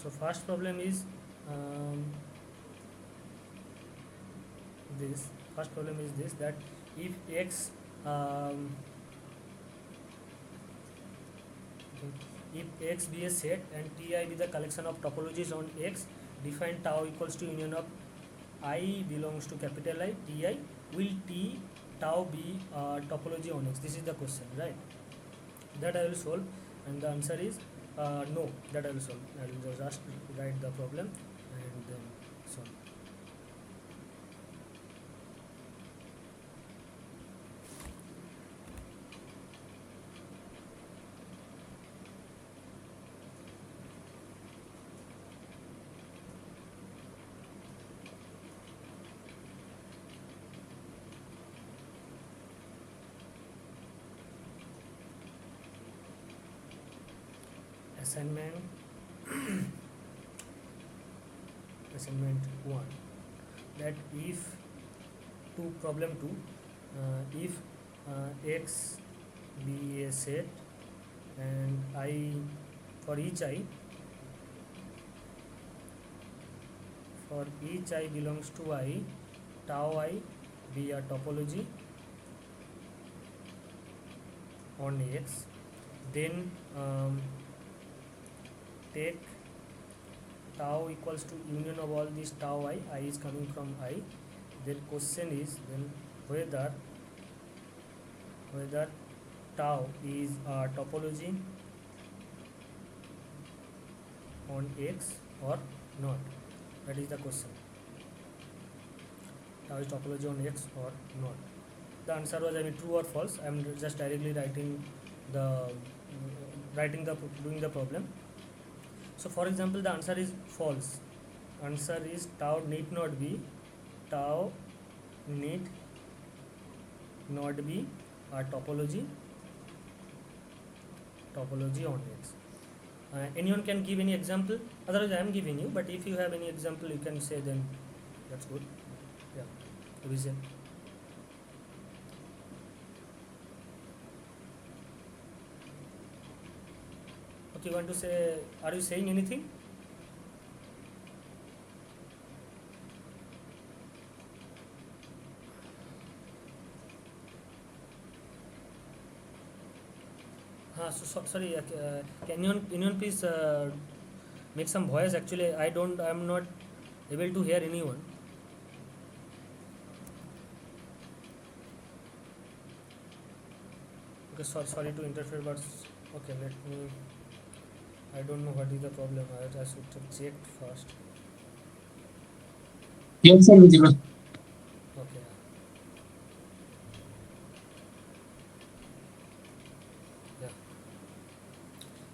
So first problem is um, this. First problem is this, that if x um, if x be a set and Ti be the collection of topologies on X, define tau equals to union of I belongs to capital I, Ti, will T tau be topology on X? This is the question, right? That I will solve, and the answer is no. That I will solve. I will just write the problem and then solve. Assignment assignment 1, that if problem 2, if x be a set and I, for each I belongs to I, tau I be a topology on X, then take tau equals to union of all these tau I is coming from I. Then question is then whether tau is a topology on X or not. That is the question. Tau is topology on X or not. The answer was true or false. I am just directly doing the problem. So for example, the answer is false. Answer is tau need not be a topology on X. Anyone can give any example, otherwise I am giving you, but if you have any example you can say, then that's good. Yeah, revision. Okay, you want to say, are you saying anything? Sorry, can anyone please make some voice? Actually, I am not able to hear anyone. Okay, sorry to interfere, but okay, let me. I don't know what is the problem. I should have checked first. Yes, sir, visible. Okay. Yeah.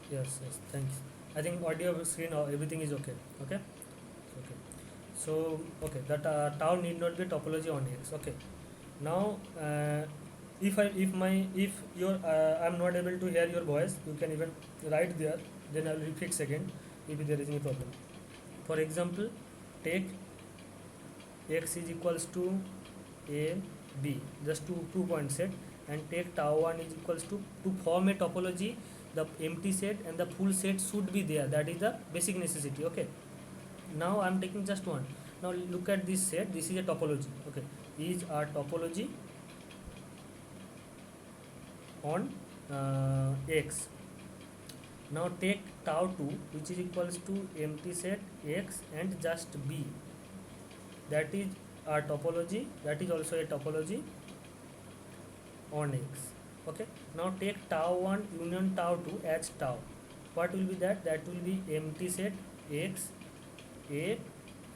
Yes. Thanks. I think audio, screen, everything is okay. Okay. Okay. So okay, that tau need not be topology on X. Okay. Now, if your I'm not able to hear your voice, you can even write there. Then I will fix again if there is any problem. For example, take x is equals to a b, just two point set, and take tau 1 is equals to form a topology, the empty set and the full set should be there. That is the basic necessity. Okay. Now I am taking just one. Now look at this set. This is a topology. Okay, is a topology on X. Now take tau 2, which is equals to empty set X and just B. That is a topology. That is also a topology on X. Okay. Now take tau 1 union tau 2 as tau. What will be that? That will be empty set X, A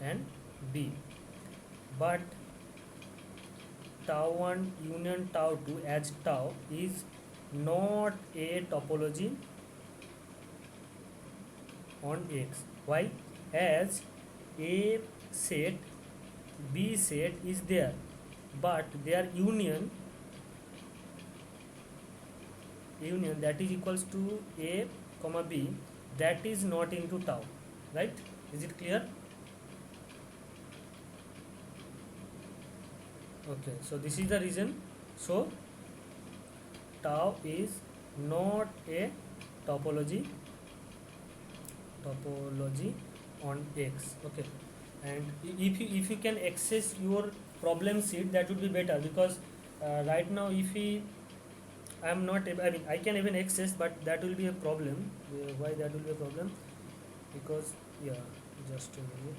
and B. But tau 1 union tau 2 as tau is not a topology on X. Why? As A set, B set is there, but their union that is equals to A comma B, that is not into tau, right? Is it clear? Okay, so this is the reason. So tau is not a topology topology on X. Okay, and if you can access your problem sheet, that would be better, because right now if we I am not able, I mean I can even access, but that will be a problem. Why that will be a problem? Because yeah, just a minute.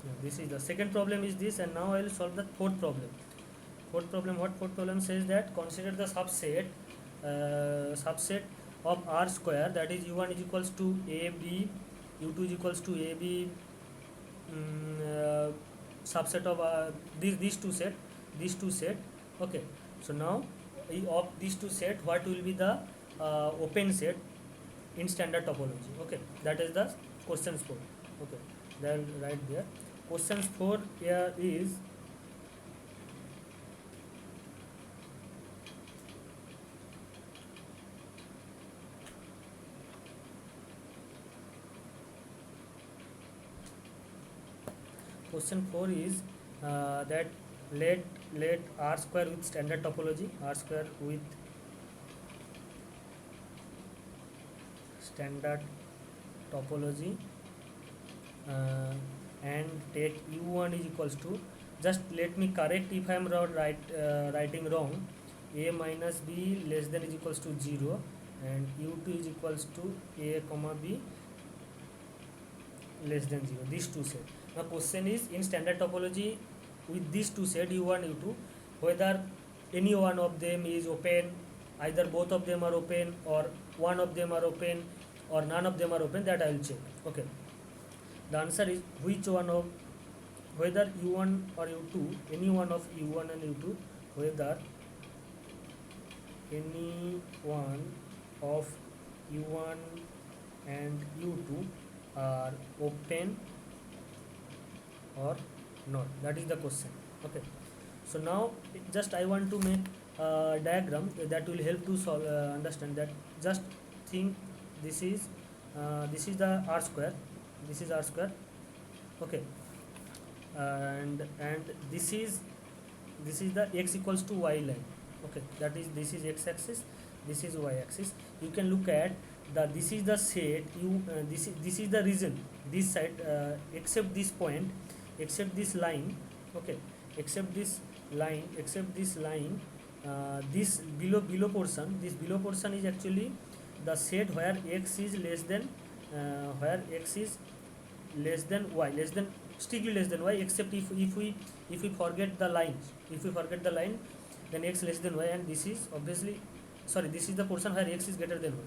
Yeah, this is the second problem is this, and now I will solve the fourth problem. Fourth problem, what fourth problem says that consider the subset of R square, that is U1 is equals to AB, U2 is equals to AB, subset of these two set. Okay, so now of these two set, what will be the open set in standard topology? Okay, that is the questions 4. Okay, then right there, questions 4 here is question 4 is that let R square with standard topology, R square with standard topology, and take U1 is equals to, just let me correct if I am writing wrong, A minus B less than is equals to 0, and U2 is equals to A comma B less than 0, these two set. Now question is, in standard topology with these two set U1 U2, whether any one of them is open, either both of them are open, or one of them are open, or none of them are open, that I will check. Okay, the answer is which one of, whether U1 or U2, any one of U1 and U2, whether any one of U1 and U2 are open or not, that is the question. Okay, so now just I want to make a diagram that will help to solve, understand that. Just think, this is the R square, this is R square. Okay, and this is the x equals to y line. Okay, that is, this is x axis, this is y axis. You can look at the, this is the set this is the region, this side, except this point, except this line. Okay, except this line, this below portion, this below portion is actually the set where x is less than y, strictly less than y, except if we forget the line, then x less than y, and this is obviously, sorry, this is the portion where x is greater than y,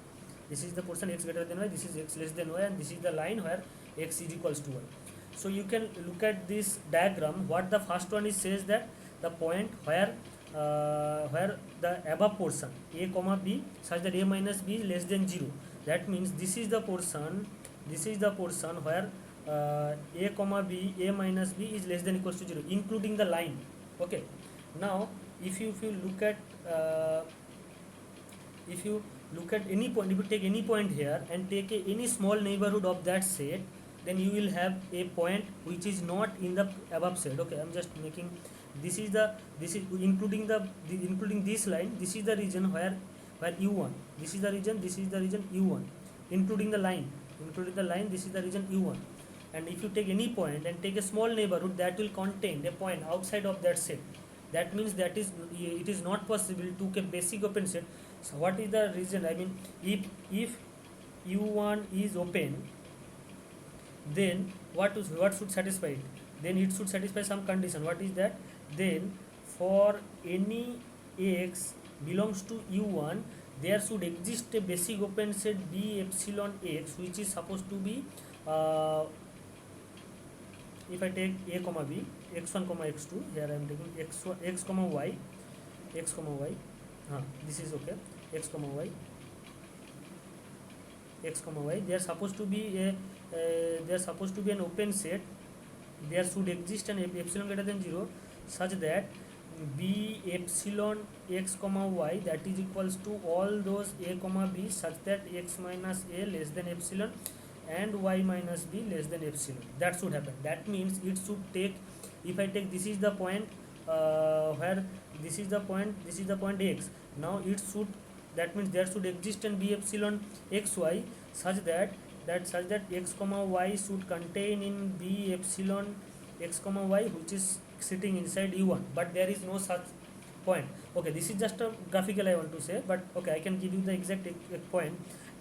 this is the portion x greater than y, this is x less than y, and this is the line where x is equals to y. So you can look at this diagram. What the first one is says that the point where the above portion a comma b such that a minus b is less than 0, that means this is the portion where a comma b, a minus b is less than equals to 0, including the line. Okay, now if you look at any point, if you take any point here and take any small neighborhood of that set, then you will have a point which is not in the above set. Okay, I am just making, this is including this line, this is the region where u1, this is the region u1, including the line, this is the region u1. And if you take any point and take a small neighborhood, that will contain a point outside of that set, that means that is, it is not possible to take a basic open set. So what is the reason? I mean, if u1 is open, then what should satisfy it? Then it should satisfy some condition. What is that? Then for any x belongs to u1, there should exist a basic open set b epsilon x, which is supposed to be, if I take a comma b, x1 comma x2, here I am taking x comma y, this is okay, x comma y, there supposed to be an open set, there should exist an epsilon greater than 0, such that b epsilon x comma y, that is equals to all those a comma b, such that x minus a less than epsilon and y minus b less than epsilon. That should happen. That means it should take, if I take, this is the point where this is the point x, now it should, that means there should exist an b epsilon xy such that such that x comma y should contain in B epsilon x comma y, which is sitting inside U1, but there is no such point. Okay, this is just a graphical I want to say, but okay, I can give you the exact point.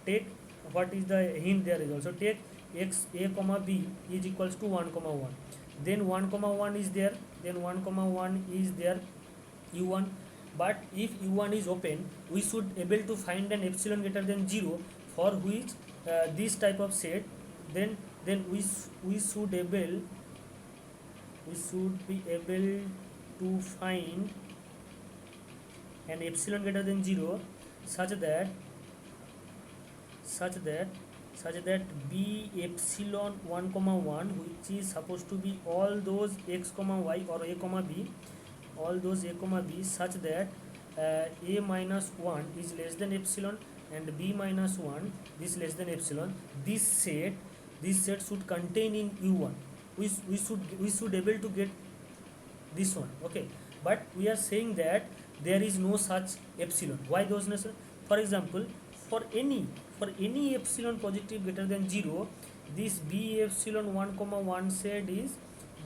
Take what is the hint there is also. Take x a comma b is equals to 1 comma 1, then 1 comma 1 is there, then 1 comma 1 is there u1. But if u1 is open, we should able to find an epsilon greater than 0 for which this type of set, then we should be able to find an epsilon greater than 0 such that b epsilon 1 comma 1, which is supposed to be all those x comma y or a comma b, all those a comma b, such that a minus 1 is less than epsilon and b minus 1 is less than epsilon. This set should contain in u1. We should able to get this one. Okay, but we are saying that there is no such epsilon. Why those necessary? For example, for any epsilon positive greater than 0, this b epsilon 1 comma 1 set is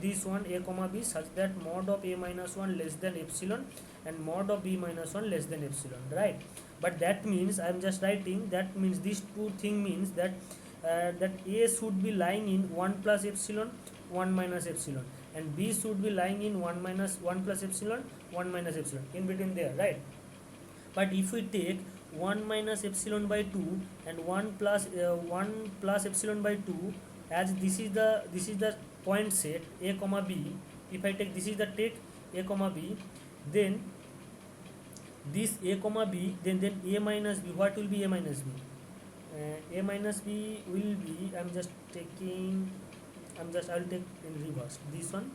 this one a comma b, such that mod of a minus 1 less than epsilon and mod of b minus 1 less than epsilon, right? But that means I am just writing, that means these two thing means that that a should be lying in 1 plus epsilon 1 minus epsilon, and b should be lying in 1 minus 1 plus epsilon 1 minus epsilon, in between there, right? But if we take 1 minus epsilon by 2 and 1 plus epsilon by 2, as this is the point set a comma b, if I take this is the take a comma b, then this a comma b, then a minus b, what will be a minus b? A minus b will be, I will take in reverse, this one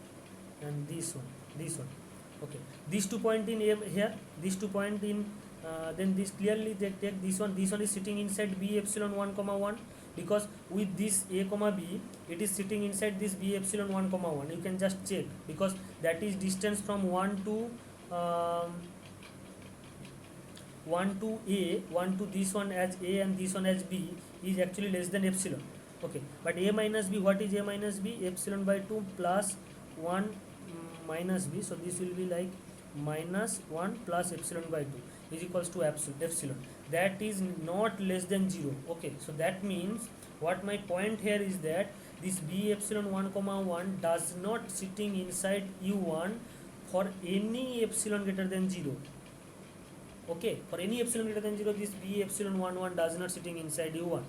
and this one. Okay, these 2 point in a here, these 2 point in then this clearly they take this one is sitting inside b epsilon 1 comma 1, because with this a comma b it is sitting inside this b epsilon 1 comma 1. You can just check, because that is distance from 1 to a, 1 to this one as a and this one as b is actually less than epsilon. Okay, but a minus b, what is a minus b? Epsilon by 2 plus 1 minus b, so this will be like minus 1 plus epsilon by 2 is equals to epsilon, that is not less than 0. Okay, so that means what my point here is that this b epsilon 1 comma 1 does not sitting inside u1 for any epsilon greater than 0. Okay, for any epsilon greater than 0, this b epsilon 1 1 does not sitting inside u1.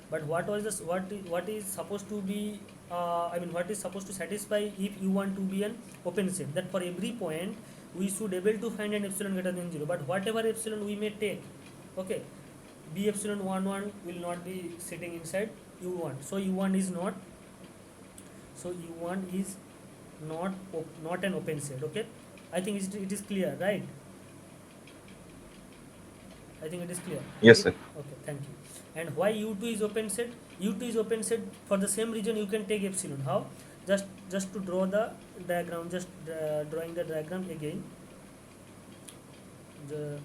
But what is supposed to be what is supposed to satisfy if you want to be an open set, that for every point we should able to find an epsilon greater than 0, but whatever epsilon we may take, okay, b epsilon 1 1 will not be sitting inside u1, so u1 is not not an open set. Okay, I think it is clear, right? I think it is clear. Yes, sir. Okay, thank you. And why u2 is open set? U2 is open set for the same reason. You can take epsilon. How? Just to draw the diagram, just drawing the diagram again. The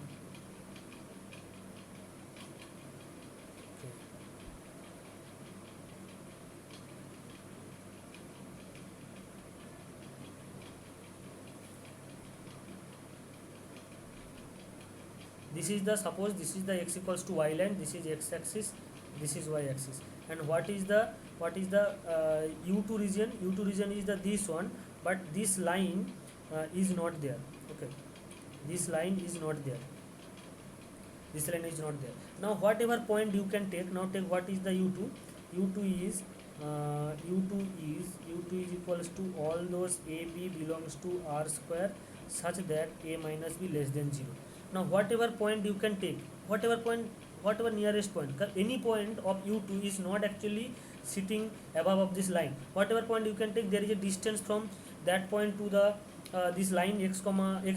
this is the, suppose this is the x equals to y line, this is x axis, this is y axis, and what is the u2 region? U2 region is the this one, but this line is not there. Okay, this line is not there, this line is not there. Now whatever point you can take, now take what is the u2? U2 is equals to all those ab belongs to r square such that a minus b less than 0. Now whatever point you can take, whatever nearest point, any point of u2 is not actually sitting above of this line. Whatever point you can take, there is a distance from that point to the this line x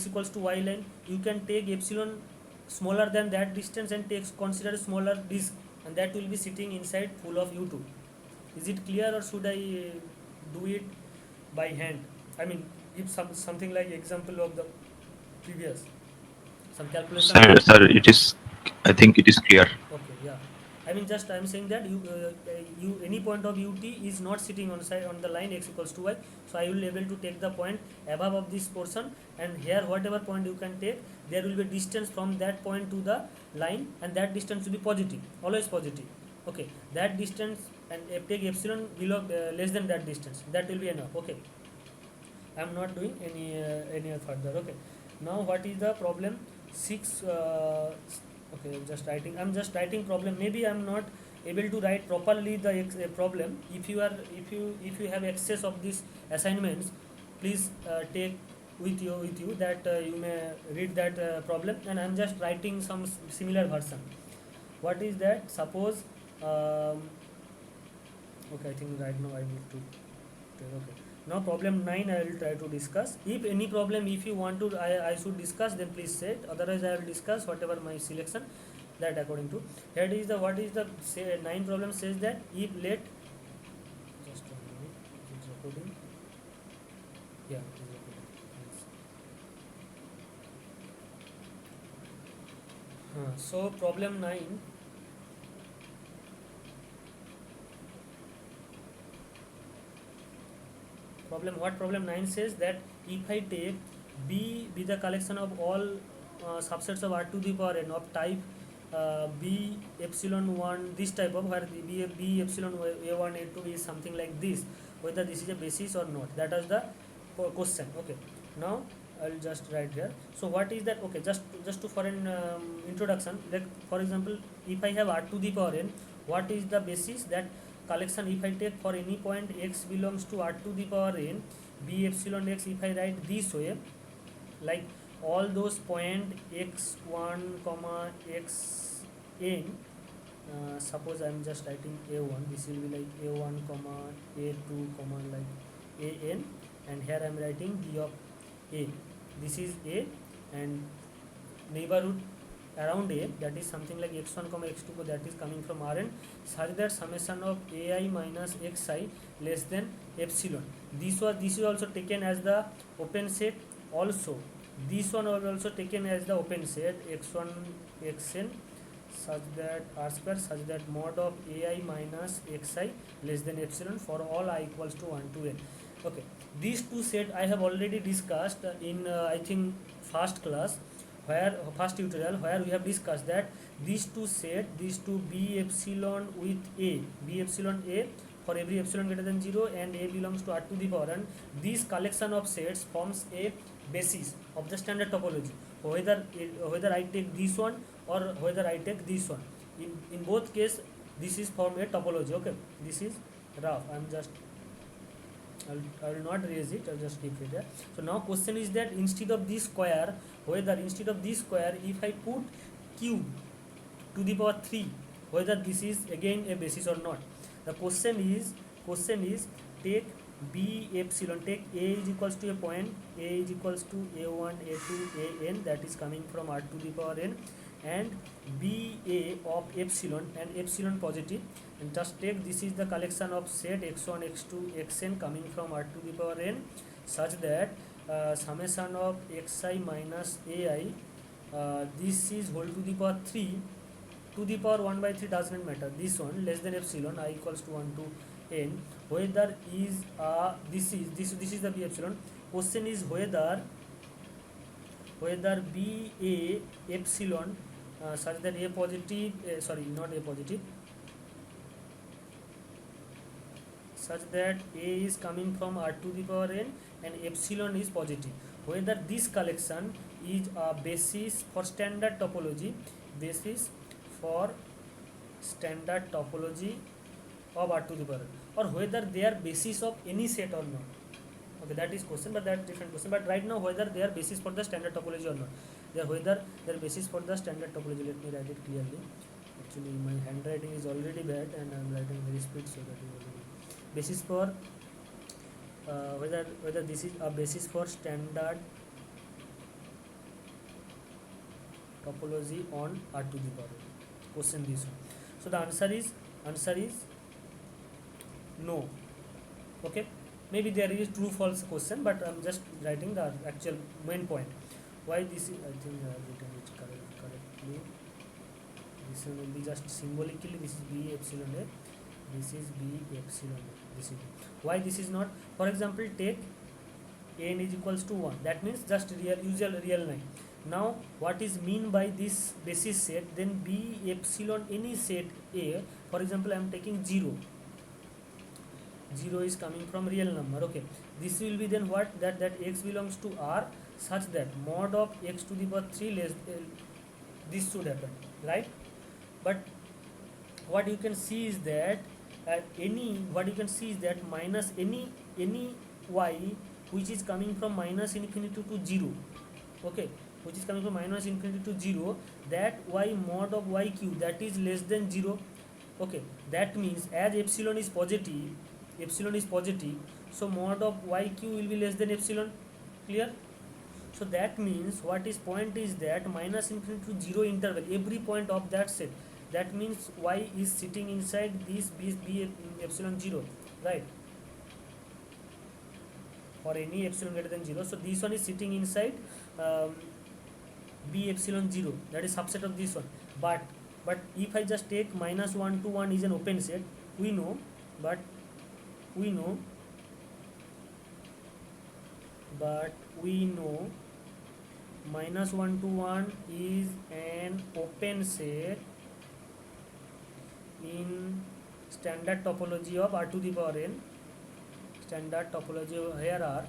equals to y line. You can take epsilon smaller than that distance and consider smaller disk, and that will be sitting inside full of u2. Is it clear, or should I do it by hand? I mean, give something like example of the previous, some calculation. Sir, it is. I think it is clear. Okay, yeah. I mean, just I'm saying that you any point of ut is not sitting on side on the line x equals to y. So I will be able to take the point above of this portion, and here whatever point you can take, there will be distance from that point to the line, and that distance will be positive, always positive. Okay, that distance, and take epsilon below less than that distance, that will be enough. Okay, I am not doing any further. Okay, now what is the problem 6? Okay, I'm just writing problem. Maybe I'm not able to write properly the problem. If you have access of these assignments, please take with you that you may read that problem, and I'm just writing some similar version. What is that? Suppose okay, I think right now I need to okay. Now problem 9 I will try to discuss. If any problem, if you want to I should discuss, then please say it. Otherwise I will discuss whatever my selection, that according to. Here is the what is the 9 problem says that if let just a minute, it's recording. Yeah, it is recording. Thanks. So problem 9. Problem 9 says that if I take B be the collection of all subsets of R to the power n of type B epsilon 1, this type of, where B epsilon A1 A2 is something like this, whether this is a basis or not, that is the question. Okay, now I will just write there. So what is that? Okay, just to for an introduction, like for example, if I have R to the power n, what is the basis? That collection, if I take for any point x belongs to R to the power n, B epsilon x, if I write this way, like all those point x1 comma xn, suppose I am just writing a1, this will be like a1 comma a2 comma like an, and here I am writing b of a, this is a, and neighborhood around a, that is something like x1 comma x2, that is coming from Rn, such that summation of ai minus xi less than epsilon. This is also taken as the open set. Also this one was also taken as the open set x1 xn, such that r square, such that mod of ai minus xi less than epsilon for all I equals to 1 to n. Okay, these two set I have already discussed in I think first tutorial, where we have discussed that these two b epsilon with a, b epsilon a for every epsilon greater than 0 and a belongs to R to the power n, this collection of sets forms a basis of the standard topology, whether I take this one or whether I take this one. In both case, this is form a topology. Okay, this is rough. I will not raise it, I will just keep it there. So now question is that instead of this square, if I put cube to the power 3, whether this is again a basis or not. The question is take b epsilon, take a is equals to a point, a is equals to a1 a2 an, that is coming from R to the power n, and ba of epsilon, and epsilon positive, and just take this is the collection of set x1 x2 xn coming from R to the power n, such that summation of xi minus ai, this is whole to the power 3 to the power 1 by 3 does not matter, this one less than epsilon I equals to 1 to n, whether is this is the b epsilon. Question is whether b a epsilon such that a positive not a positive, such that a is coming from R to the power n and epsilon is positive, whether this collection is a basis for standard topology, of R to the power n, or whether they are basis of any set or not. Okay, that is question, but that different question. But right now, whether they are basis for the standard topology or not, whether they are basis for the standard topology. Let me write it clearly. Actually, my handwriting is already bad, and I am writing very speed, so that is already basis for whether this is a basis for standard topology on R to the power. Question this one. So the answer is no. Okay, maybe there is true false question, but I'm just writing the actual main point. Why this is, I think I have written it correctly. this one will be just symbolically, this is b epsilon a, this is b epsilon a, this is why this is not. For example, take n is equals to 1, that means just usual real line. Now what is mean by this basis set? Then b epsilon any set a, for example I am taking 0 is coming from real number. Okay, this will be then what, that x belongs to R such that mod of x to the power 3 less this should happen, right? But what you can see is that minus any y which is coming from minus infinity to 0, okay, which is coming from minus infinity to 0, that y mod of y cube that is less than 0. Okay, that means as epsilon is positive, so mod of y cube will be less than epsilon. Clear? So that means what is point is that minus infinity to 0 interval, every point of that set, that means y is sitting inside this b epsilon 0, right? For any epsilon greater than 0, so this one is sitting inside b epsilon 0, that is subset of this one. But if I just take minus 1 to 1 is an open set, we know minus 1 to 1 is an open set in standard topology of R to the power n. Standard topology here R,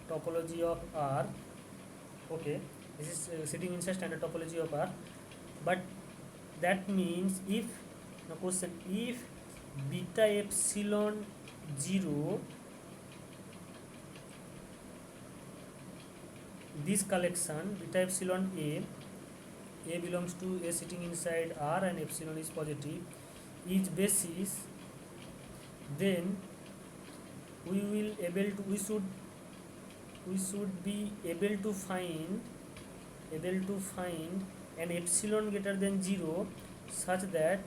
topology of R. Okay, this is sitting inside standard topology of R. But that means if the question, if beta epsilon 0, this collection beta epsilon a belongs to a sitting inside R and epsilon is positive, is basis, then we should be able to find an epsilon greater than 0 such that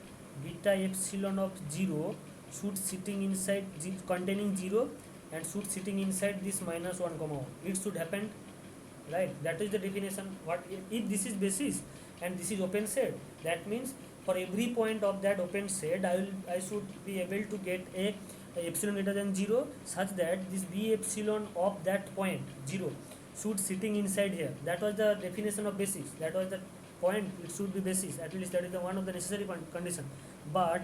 beta epsilon of 0 should sitting inside containing 0 and should sitting inside this minus 1 comma 1. It should happen, right? That is the definition. What if this is basis and this is open set, that means for every point of that open set I should be able to get a epsilon greater than 0 such that this b epsilon of that point 0 should sitting inside here. That was the definition of basis, that was the point, it should be basis, at least that is the one of the necessary condition. But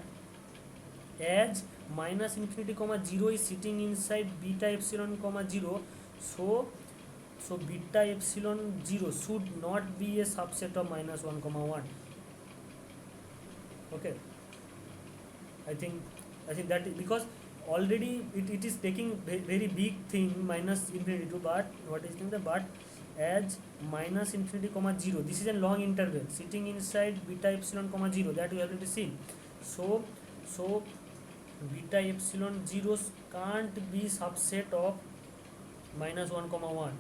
as minus infinity comma 0 is sitting inside beta epsilon comma 0, so beta epsilon 0 should not be a subset of minus 1 comma 1. Okay, I think that is because already it is taking very big thing minus infinity to, but what is the, but as minus infinity comma 0, this is a long interval sitting inside beta epsilon comma 0, that we have already seen. So beta epsilon 0 can't be subset of minus 1 comma 1,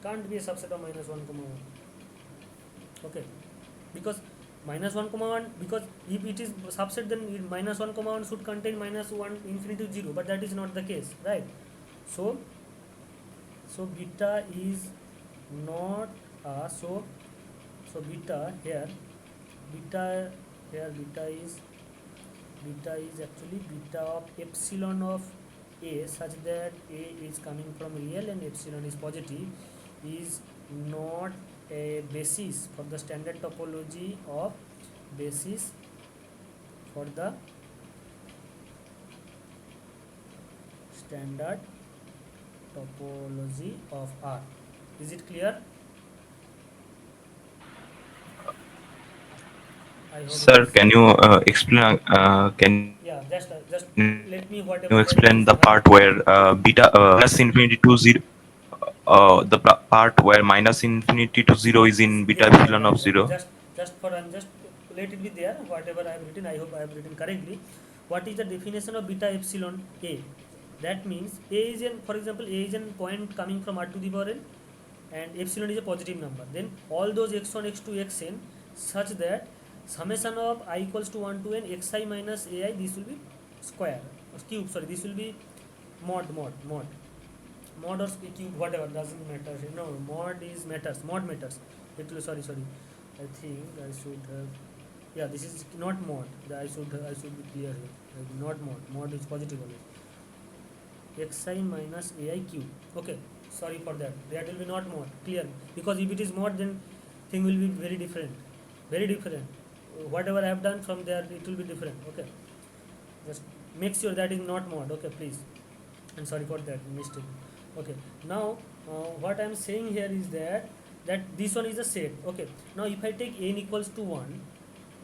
can't be a subset of minus 1 comma 1. Okay, because minus 1 comma 1, because if it is subset then minus 1 comma 1 should contain minus 1 infinity to 0, but that is not the case, right? So beta is not so beta here is actually beta of epsilon of a such that a is coming from real and epsilon is positive, is not a basis for the standard topology of basis for the standard topology of R. Is it clear? I hope Sir, can you explain? Yeah, just let me You explain the part where beta plus infinity to 0, the part where minus infinity to 0 is in beta epsilon of 0. Just for I'm just let it be there. Whatever I have written, I hope I have written correctly. What is the definition of beta epsilon a? That means a is an, for example, a is a point coming from R to the power n, and epsilon is a positive number. Then all those x1, x2, xn such that summation of I equals to 1 to n xi minus ai, this will be square or cube. Sorry, this will be mod or cube, whatever, doesn't matter. No, mod matters. It will, sorry. I think I should have, yeah, this is not mod. I should be clear here. Like not mod. Mod is positive always. Xi minus ai cube. Okay, sorry for that. That will be not mod. Clear? Because if it is mod, then thing will be very different. Very different. Whatever I have done from there, it will be different. Okay, just make sure that is not mod. Okay, please. And sorry for that mistake. Okay, now what I am saying here is that this one is a set. Okay, now if I take n equals to 1,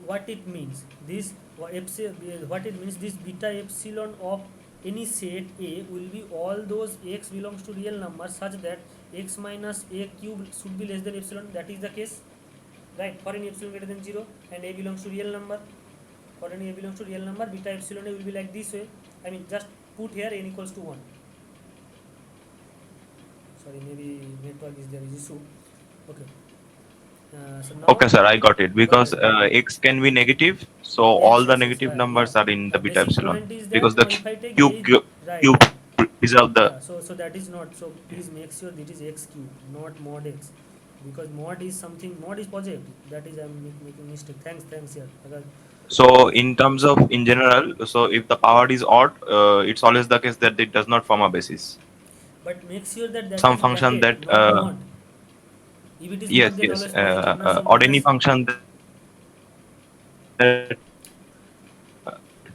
what it means, this what it means, this beta epsilon of any set A will be all those x belongs to real numbers such that x minus a cube should be less than epsilon. That is the case, right? For any epsilon greater than 0 and a belongs to real number, for any a belongs to real number, beta epsilon a will be like this way. I mean, just put here n equals to 1. Sorry, maybe network is there is issue. Okay, so now Okay, sir, I got it. what Because is, x can be negative, so all yes, the yes, yes, negative yeah. numbers are in the The beta basic epsilon. point is Because that the now if I take cube a, cube, right, cube preserve the. yeah, so that is not, so please make sure this is x cube, not mod x, because mod is something, mod is positive. That is I'm making mistake. Thanks here. So in terms of in general, so if the power is odd, it's always the case that it does not form a basis. But make sure that that Some is function bracket, that not mod. If it is yes, mod, then yes, always positive. Now so or any minus, function that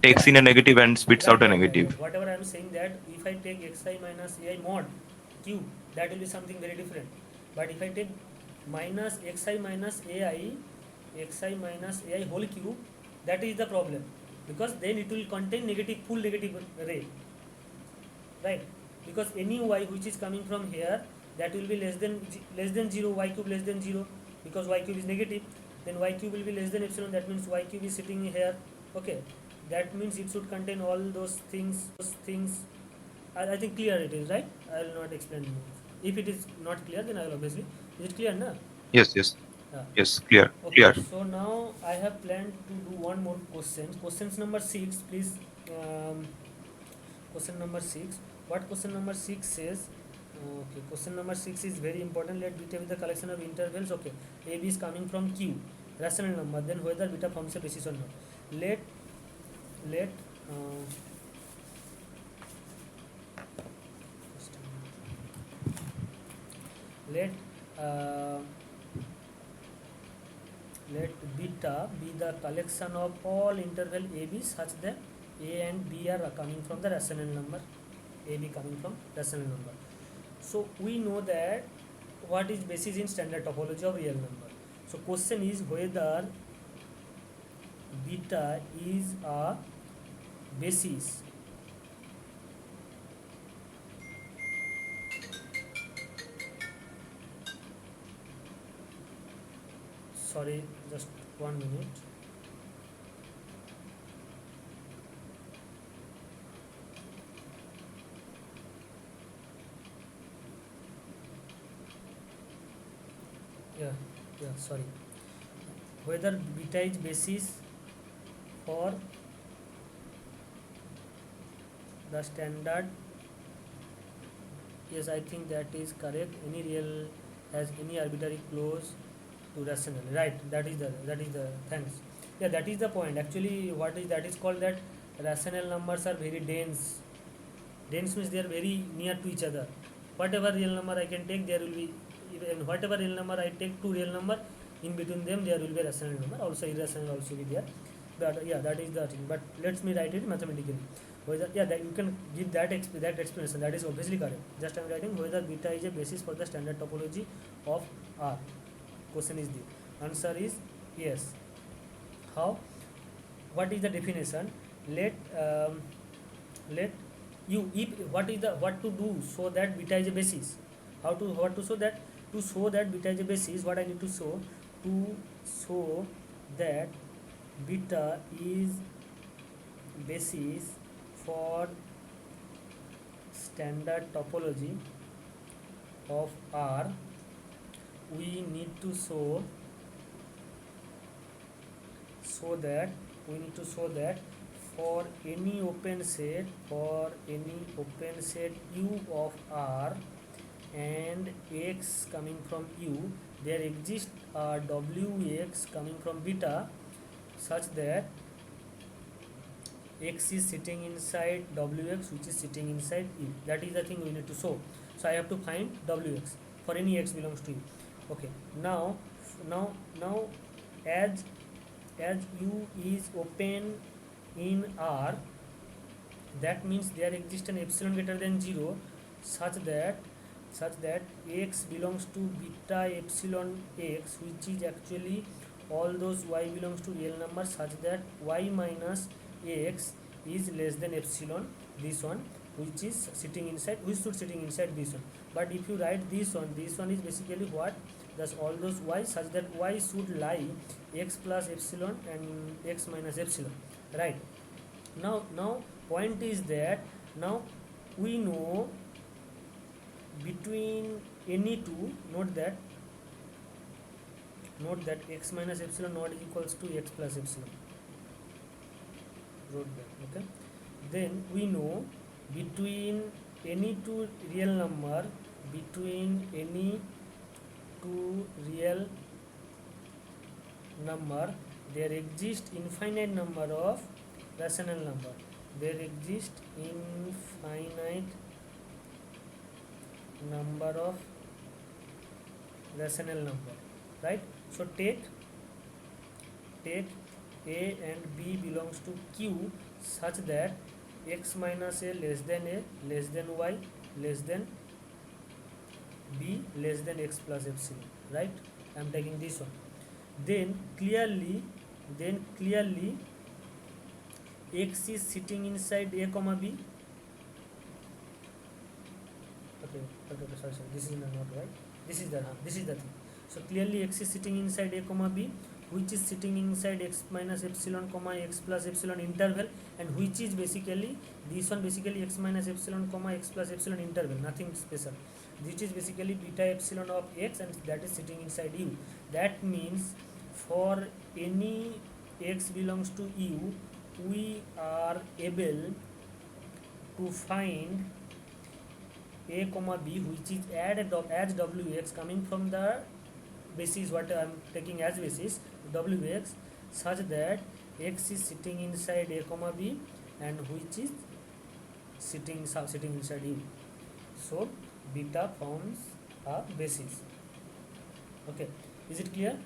takes yeah, in a negative and spits out a right. negative. Whatever I am saying, that if I take xi minus ai mod cube, that will be something very different. But if I take minus xi minus ai whole cube, that is the problem, because then it will contain negative, full negative ray, right? Because any y which is coming from here, that will be less than 0, y cube less than 0, because y cube is negative. Then y cube will be less than epsilon, that means y cube is sitting here. Okay, that means it should contain all those things. I think clear it is, right? I will not explain more. If it is not clear, then I will obviously. Is it clear, na? Yes, yes, Yeah. yes, clear, Okay, clear. so now I have planned to do one more question. Questions number 6, please. Question number 6. What question number 6 says? Okay, question number 6 is very important. Let beta be the collection of intervals. Okay, a b is coming from q, rational number. Then whether beta forms a basis or not. Let uh, let uh, let beta be the collection of all interval a b such that a and b are coming from the rational number, a b coming from rational number. So we know that what is basis in standard topology of real number. So question is whether beta is a basis sorry, just 1 minute. Yeah, sorry, whether beta is basis for the standard. Yes, I think that is correct. Any real has any arbitrary close to rational, right? That is the thanks. Yeah, that is the point. Actually, what is that is called that rational numbers are very dense. Dense means they are very near to each other. Whatever real number I can take, there will be, and whatever real number I take, two real number, in between them there will be a rational number. Also irrational also be there. But yeah, that is the thing. But let me write it mathematically. Whether, yeah, that you can give that explanation. That is obviously correct. Just I am writing whether beta is a basis for the standard topology of R. Question is the answer is yes. How? What is the definition? Let you, if what is the, what to do so that beta is a basis, how to, what to show that, to show that beta is a basis, what I need to show, to show that beta is basis for standard topology of R, we need to show that for any open set U of R, and x coming from u, there exists a wx coming from beta such that x is sitting inside wx which is sitting inside u. That is the thing we need to show. So I have to find wx for any x belongs to u. Okay, now as u is open in R, that means there exists an epsilon greater than 0 such that x belongs to beta epsilon x, which is actually all those y belongs to real numbers, such that y minus x is less than epsilon, this one, which is sitting inside, which should sitting inside this one. But if you write this one is basically what, thus all those y such that y should lie x plus epsilon and x minus epsilon, right? Now point is that now we know between any two, note that x minus epsilon not is equals to x plus epsilon, wrote that. Okay, then we know between any two real number, there exist infinite number of rational number. There exist infinite number of rational number, right? So take a and b belongs to q such that x minus a less than y less than b less than x plus epsilon, right? I am taking this one. Then clearly x is sitting inside a comma b. Okay, sorry, this is not right, this is the thing. So clearly x is sitting inside a comma b, which is sitting inside x minus epsilon comma x plus epsilon interval, and which is basically this one, basically x minus epsilon comma x plus epsilon interval, nothing special. This is basically beta epsilon of x, and that is sitting inside u. That means for any x belongs to u, we are able to find a comma b, which is as wx coming from the basis what I am taking as basis wx, such that x is sitting inside a comma b and which is sitting inside u. So beta forms a basis. Okay, is it clear?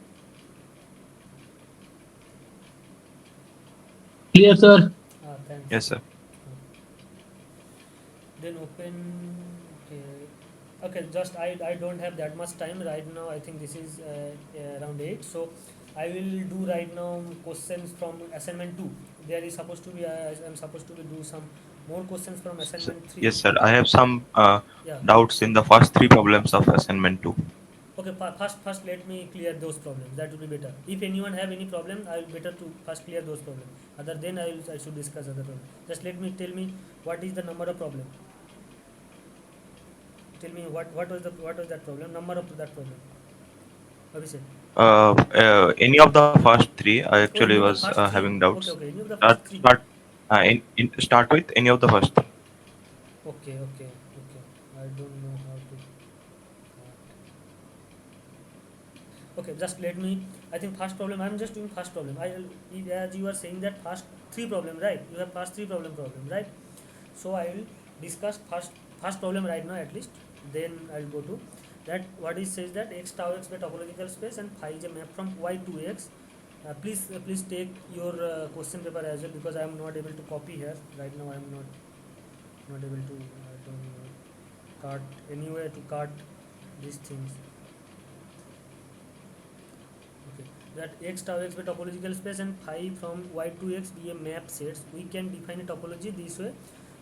Clear, sir. Thanks. Yes, sir. Then open. Okay, just I don't have that much time right now. I think this is around 8, so I will do right now questions from assignment 2. There is supposed to be I'm supposed to be do some more questions from assignment 3. Yes, sir. I have some Yeah. doubts in the first three problems of assignment 2. Okay, first let me clear those problems. That will be better. If anyone have any problem, I will better to first clear those problems. Other than I should discuss other problems. Just tell me what is the number of problem. Tell me what was that problem, number of that problem. Abhishek. Any of the first three, I Oh, actually any of the was first three. having doubts. Okay, any of the first three. Start with any of the first three. Okay. I don't know how to. Okay, just let me. I think first problem. I'm just doing first problem. As you are saying that first three problem, right? You have first three problem, right? So I will discuss first problem right now at least. Then I will go to that. What it says that x tau x by topological space and phi is a map from y to x. Please take your question paper as well, because I am not able to copy here right now. I am not able to. I don't know, cart anywhere to cart these things. Okay, that x tau x by topological space and phi from y to x be a map sets. We can define a topology this way.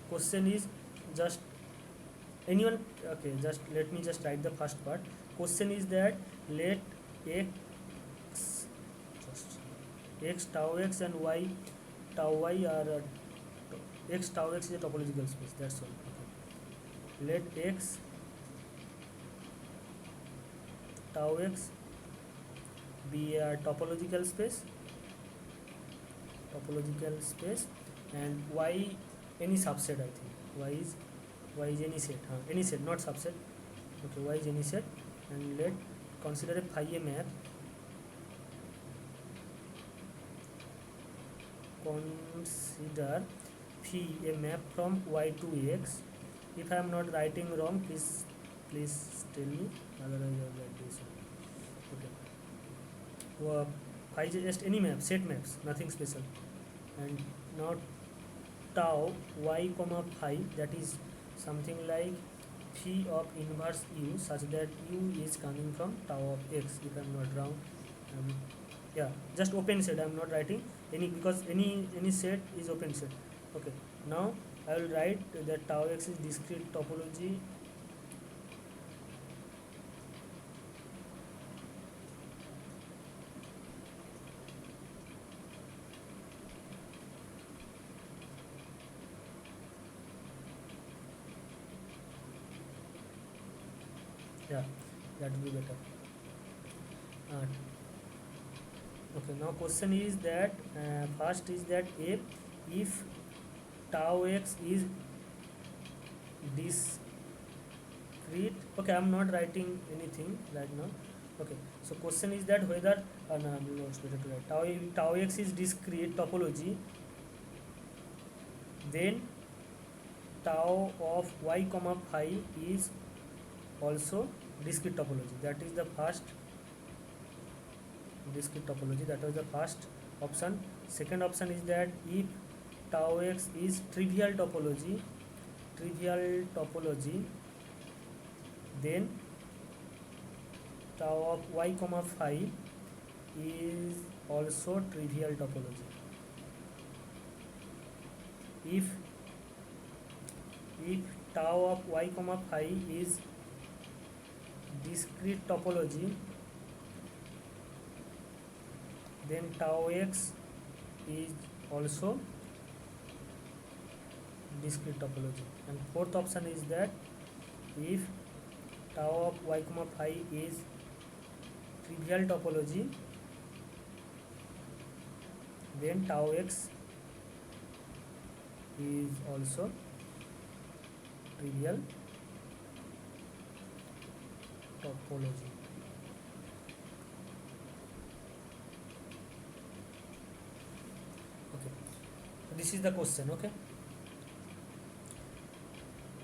Question is just anyone. Okay, just let me just write the first part. Question is that let x tau x and y tau y are x tau x is a topological space. That's all. Okay. Let x tau x be a topological space, and y any subset. I think y is any set, not subset. Okay, y is any set, and let consider a phi a map. Consider phi a map from y to x. If I am not writing wrong, please tell me, otherwise I will write this one. Okay, phi is just any map, set maps, nothing special. And now tau y comma phi, that is something like phi of inverse u, such that u is coming from tau of x, if I am not wrong. Yeah, just open set, I am not writing any, because any set is open set. Okay, now I will write that tau x is discrete topology. Yeah, that will be better. Okay, now question is that first is that if tau x is discrete. Okay, I am not writing anything right now. Okay, so question is that whether no, it's better to write tau x is discrete topology, then tau of y comma phi is also discrete topology. That is the first discrete topology, that was the first option. Second option is that if tau x is trivial topology, then tau of y comma phi is also trivial topology. If tau of y comma phi is discrete topology, then tau x is also discrete topology. And fourth option is that if tau of y comma phi is trivial topology, then tau x is also trivial topology. Okay, so this is the question. Okay,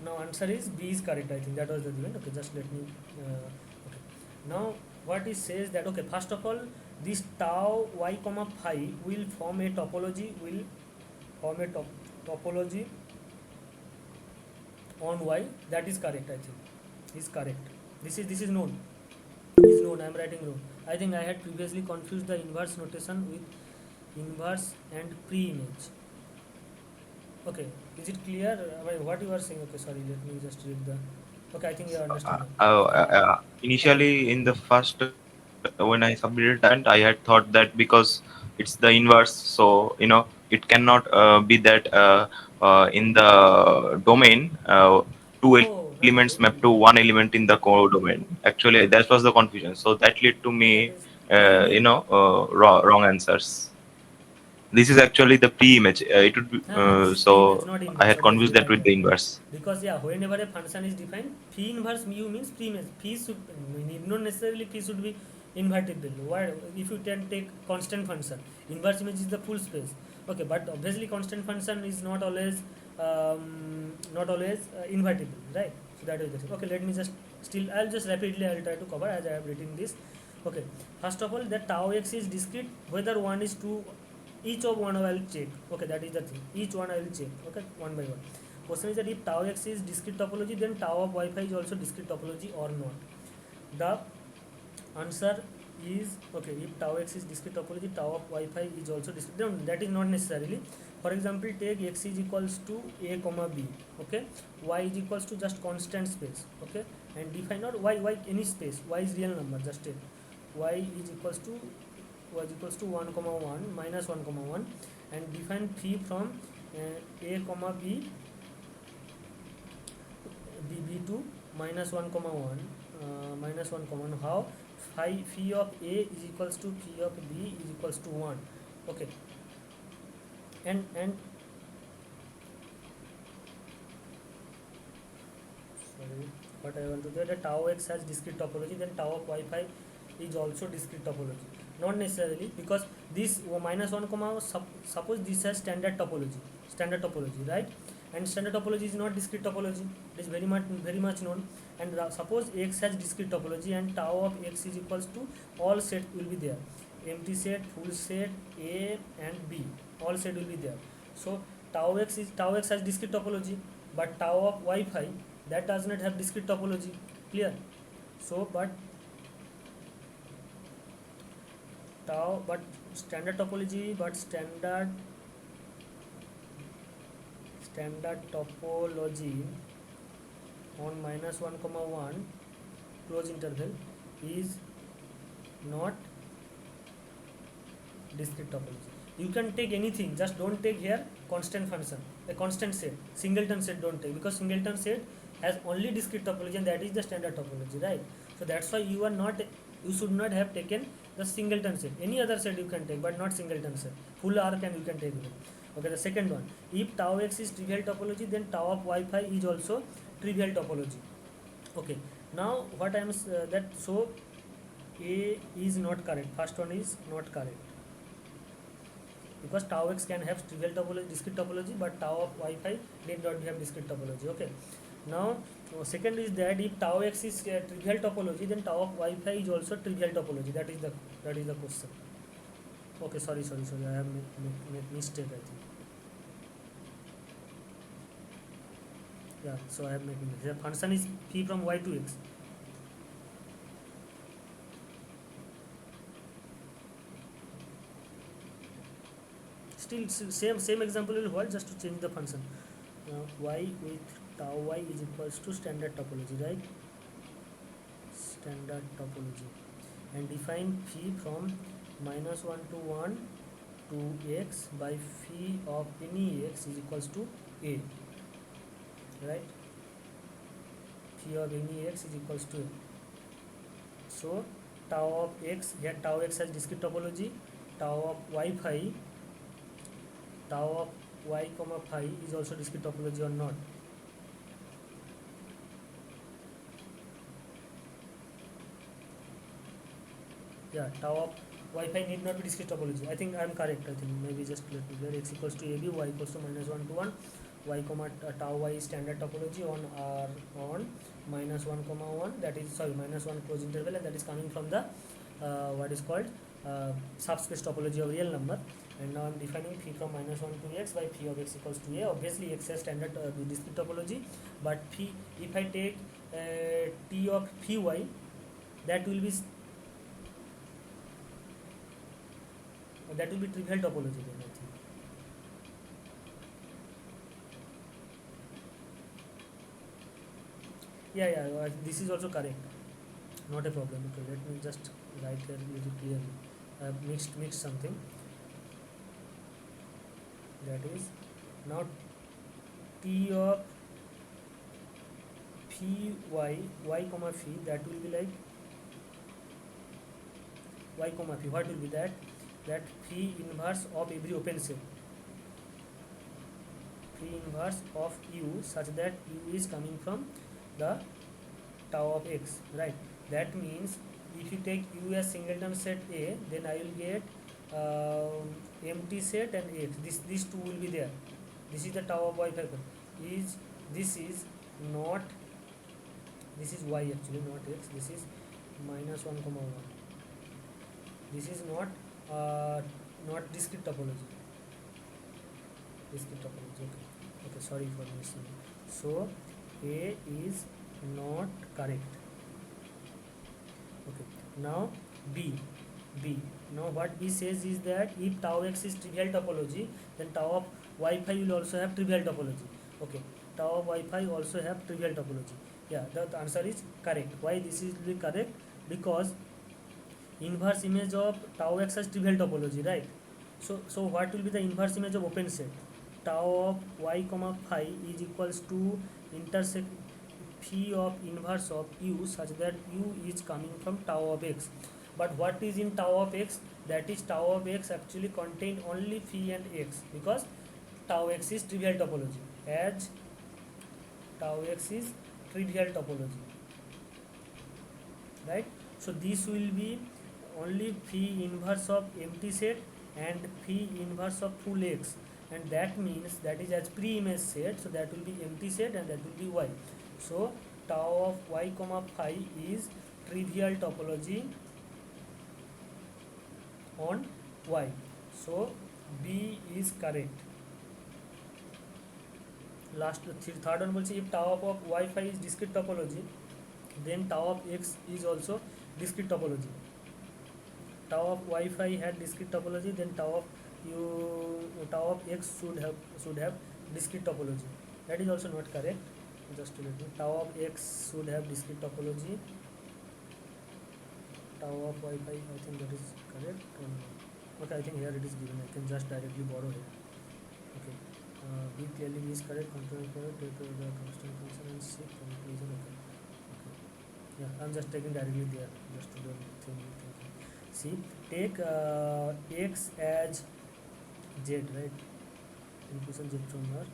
now answer is B is correct. I think that was the given. Okay, just let me okay, now what it says that, okay, first of all, this tau y comma phi will form a topology, topology on y. That is correct, I think is correct. This is known, I am writing wrong. I think I had previously confused the inverse notation with inverse and pre-image. Okay, is it clear what you are saying? Okay, sorry, let me just read the. Okay, I think you understand now. Initially, in the first, when I submitted that, I had thought that because it's the inverse, so it cannot be that in the domain, two Oh, elements map to one element in the codomain. Actually, that was the confusion. So that led to that me, is pre-image. wrong answers. This is actually the pre-image. It would be, This is pre-image, so not I inverse. had Obviously, confused that right, with right. the inverse. Because yeah, whenever a function is defined, phi inverse mu means pre-image. Phi should not necessarily phi should be invertible. Why? If you can take constant function, inverse image is the full space. Okay, but obviously constant function is not always invertible, right? So that is the thing. Okay, let me just I'll just rapidly try to cover as I have written this. Okay, first of all, that tau x is discrete, whether one is two, each of one I will check. Okay, that is the thing, each one I will check. Okay, one by one. Question is that if tau x is discrete topology, then tau of Wi-Fi is also discrete topology or not. The answer is, okay, if tau x is discrete topology, tau of Wi-Fi is also discrete. No, that is not necessarily. For example, take x is equals to a comma b. Okay, y is equals to just constant space. Okay, and define not y any space. Y is real number. Just take y is equals to 1 comma 1 minus 1 comma 1, and define phi from a comma b b2 minus 1 comma 1 minus 1 comma 1. How phi of a is equals to phi of b is equals to 1. Okay, and sorry, what I want to say, that tau x has discrete topology, then tau of y5 is also discrete topology. Not necessarily, because this minus 1 comma, suppose this has standard topology, right? And standard topology is not discrete topology. It is very much known. And suppose x has discrete topology and tau of x is equals to all set will be there, empty set, full set, A and B, all set will be there. So tau x has discrete topology, but tau of y5, that does not have discrete topology. Clear? So but standard topology, but standard topology on minus 1 comma 1 close interval is not discrete topology. You can take anything, just don't take here constant function, a constant set, singleton set don't take, because singleton set has only discrete topology and that is the standard topology, right? So that's why you should not have taken the singleton set. Any other set you can take, but not singleton set. Full arc and you can take it. Okay, the second one, if tau x is trivial topology, then tau of y5 is also trivial topology. Okay, now what I am that, so A is not correct, first one is not correct, because tau x can have trivial topology, discrete topology, but tau of y5 need not have discrete topology. Okay, now second is that if tau x is trivial topology, then tau of y5 is also trivial topology. That is the question. Okay, sorry, I have made mistake, I think. Yeah, so I have made mistake. The function is phi from y to x. Still same example will hold, just to change the function. Y with tau y is equals to standard topology, right? Standard topology, and define phi from minus 1 to 1 to x by phi of any x is equals to A, right? Phi of any x is equals to A. So tau of x, here tau x has discrete topology, tau of y phi, tau of y comma phi is also discrete topology or not? Yeah, tau of y5 need not be discrete topology. I think I am correct. I think maybe just let me where x equals to AB, y equals to minus 1 to 1, y comma tau y is standard topology on minus 1 comma 1, that is, sorry, minus 1 close interval, and that is coming from the what is called subspace topology of real number. And now I am defining phi from minus 1 to x by phi of x equals to A. Obviously x has standard discrete topology, but phi, if I take t of phi y, that will be trivial topology then, I think. Yeah, this is also correct, not a problem. Okay, let me just write here very clearly. I have mixed something, that is, now t of phi y comma phi, that will be like y comma phi, what will be that phi inverse of every open set, phi inverse of u, such that u is coming from the tau of x, right? That means if you take u as singleton set A, then I will get empty set and x, these two will be there. This is the tau of y factor. This is y actually, not x. This is minus 1 comma 1. This is not discrete topology. Okay, sorry for missing. So A is not correct. Okay, now B. Now what B says is that if tau x is trivial topology, then tau of y5 will also have trivial topology. Okay, tau of y5 also have trivial topology. Yeah, the answer is correct. Why this is really correct? Because inverse image of tau x has trivial topology, right? So what will be the inverse image of open set? Tau of y comma phi is equals to intersect phi of inverse of u, such that u is coming from tau of x. But what is in tau of x? That is, tau of x actually contain only phi and x, because tau x is trivial topology, as tau x is trivial topology. right? So this will be only phi inverse of empty set and phi inverse of full x, and that means that is as pre-image set, so that will be empty set and that will be y. So tau of y comma phi is trivial topology on y. So B is correct. Last third one বলছে if tau of y phi is discrete topology, then tau of x is also discrete topology. Tau of y phi had discrete topology, then tau of x should have discrete topology. That is also not correct. Just to let me, tau of x should have discrete topology. Tau of y phi, I think that is correct. Okay, I think here it is given. I can just directly borrow here. Okay. B clearly is correct. Control correct. Take the constant function and C conclusion. Okay. Okay. Yeah, I'm just taking directly there. Just to do thinking. See, take x as z, right? Inclusion z from here.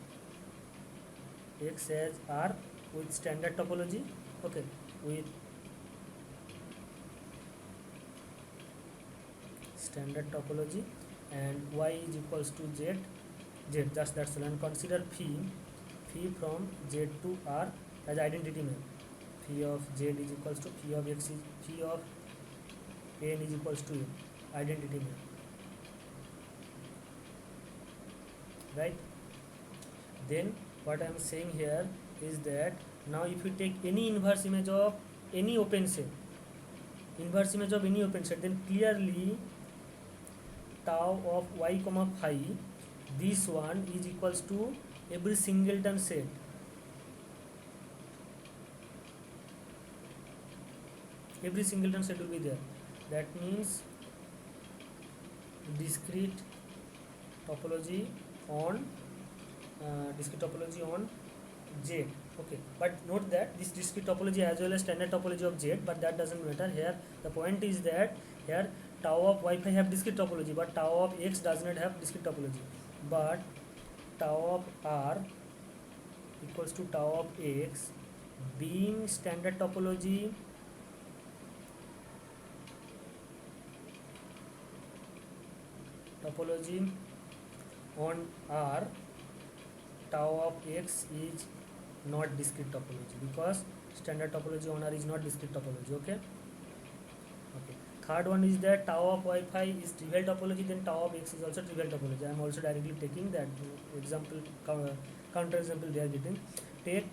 X as r with standard topology. Okay, with standard topology, and y is equals to z, just that's all. And consider phi from z to r as identity map. Phi of z is equals to phi of x is phi of n is equals to n, identity map, right? Then what I am saying here is that now if you take any inverse image of any open set, then clearly tau of y comma phi, this one is equals to every singleton set. Every singleton set will be there. That means discrete topology on Z. Okay, but note that this discrete topology as well as standard topology of Z, but that doesn't matter here. The point is that here tau of y phi have discrete topology, but tau of x does not have discrete topology. But tau of r equals to tau of x being standard topology on R, tau of x is not discrete topology, because standard topology on R is not discrete topology. Okay. Third one is that tau of y phi is trivial topology, then tau of x is also trivial topology. I am also directly taking that example, counter example they are getting. Take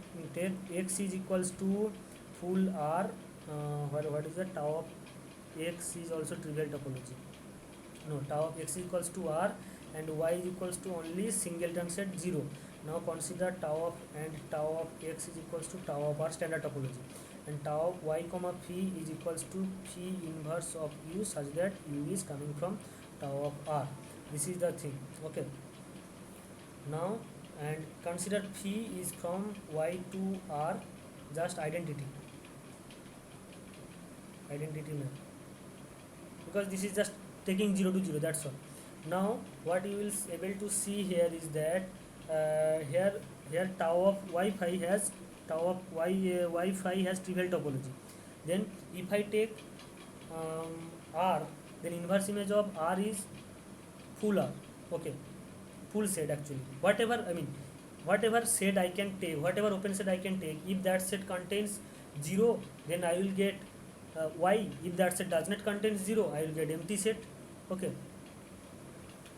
x is equals to full R. What is that? Tau of x is also trivial topology. No, tau of x is equals to r and y is equals to only singleton set 0. Now consider tau of x is equals to tau of r, standard topology, and tau of y comma phi is equals to phi inverse of u, such that u is coming from tau of r. This is the thing. Okay. Now, and consider phi is from y to r, just identity map, because this is just taking 0 to 0, that's all. Now what you will able to see here is that here tau of y phi has trivial topology. Then if I take r, then inverse image of r is full r. Okay, full set actually. Whatever set I can take, whatever open set I can take, if that set contains 0, then I will get y. If that set does not contain 0, I will get empty set. Okay,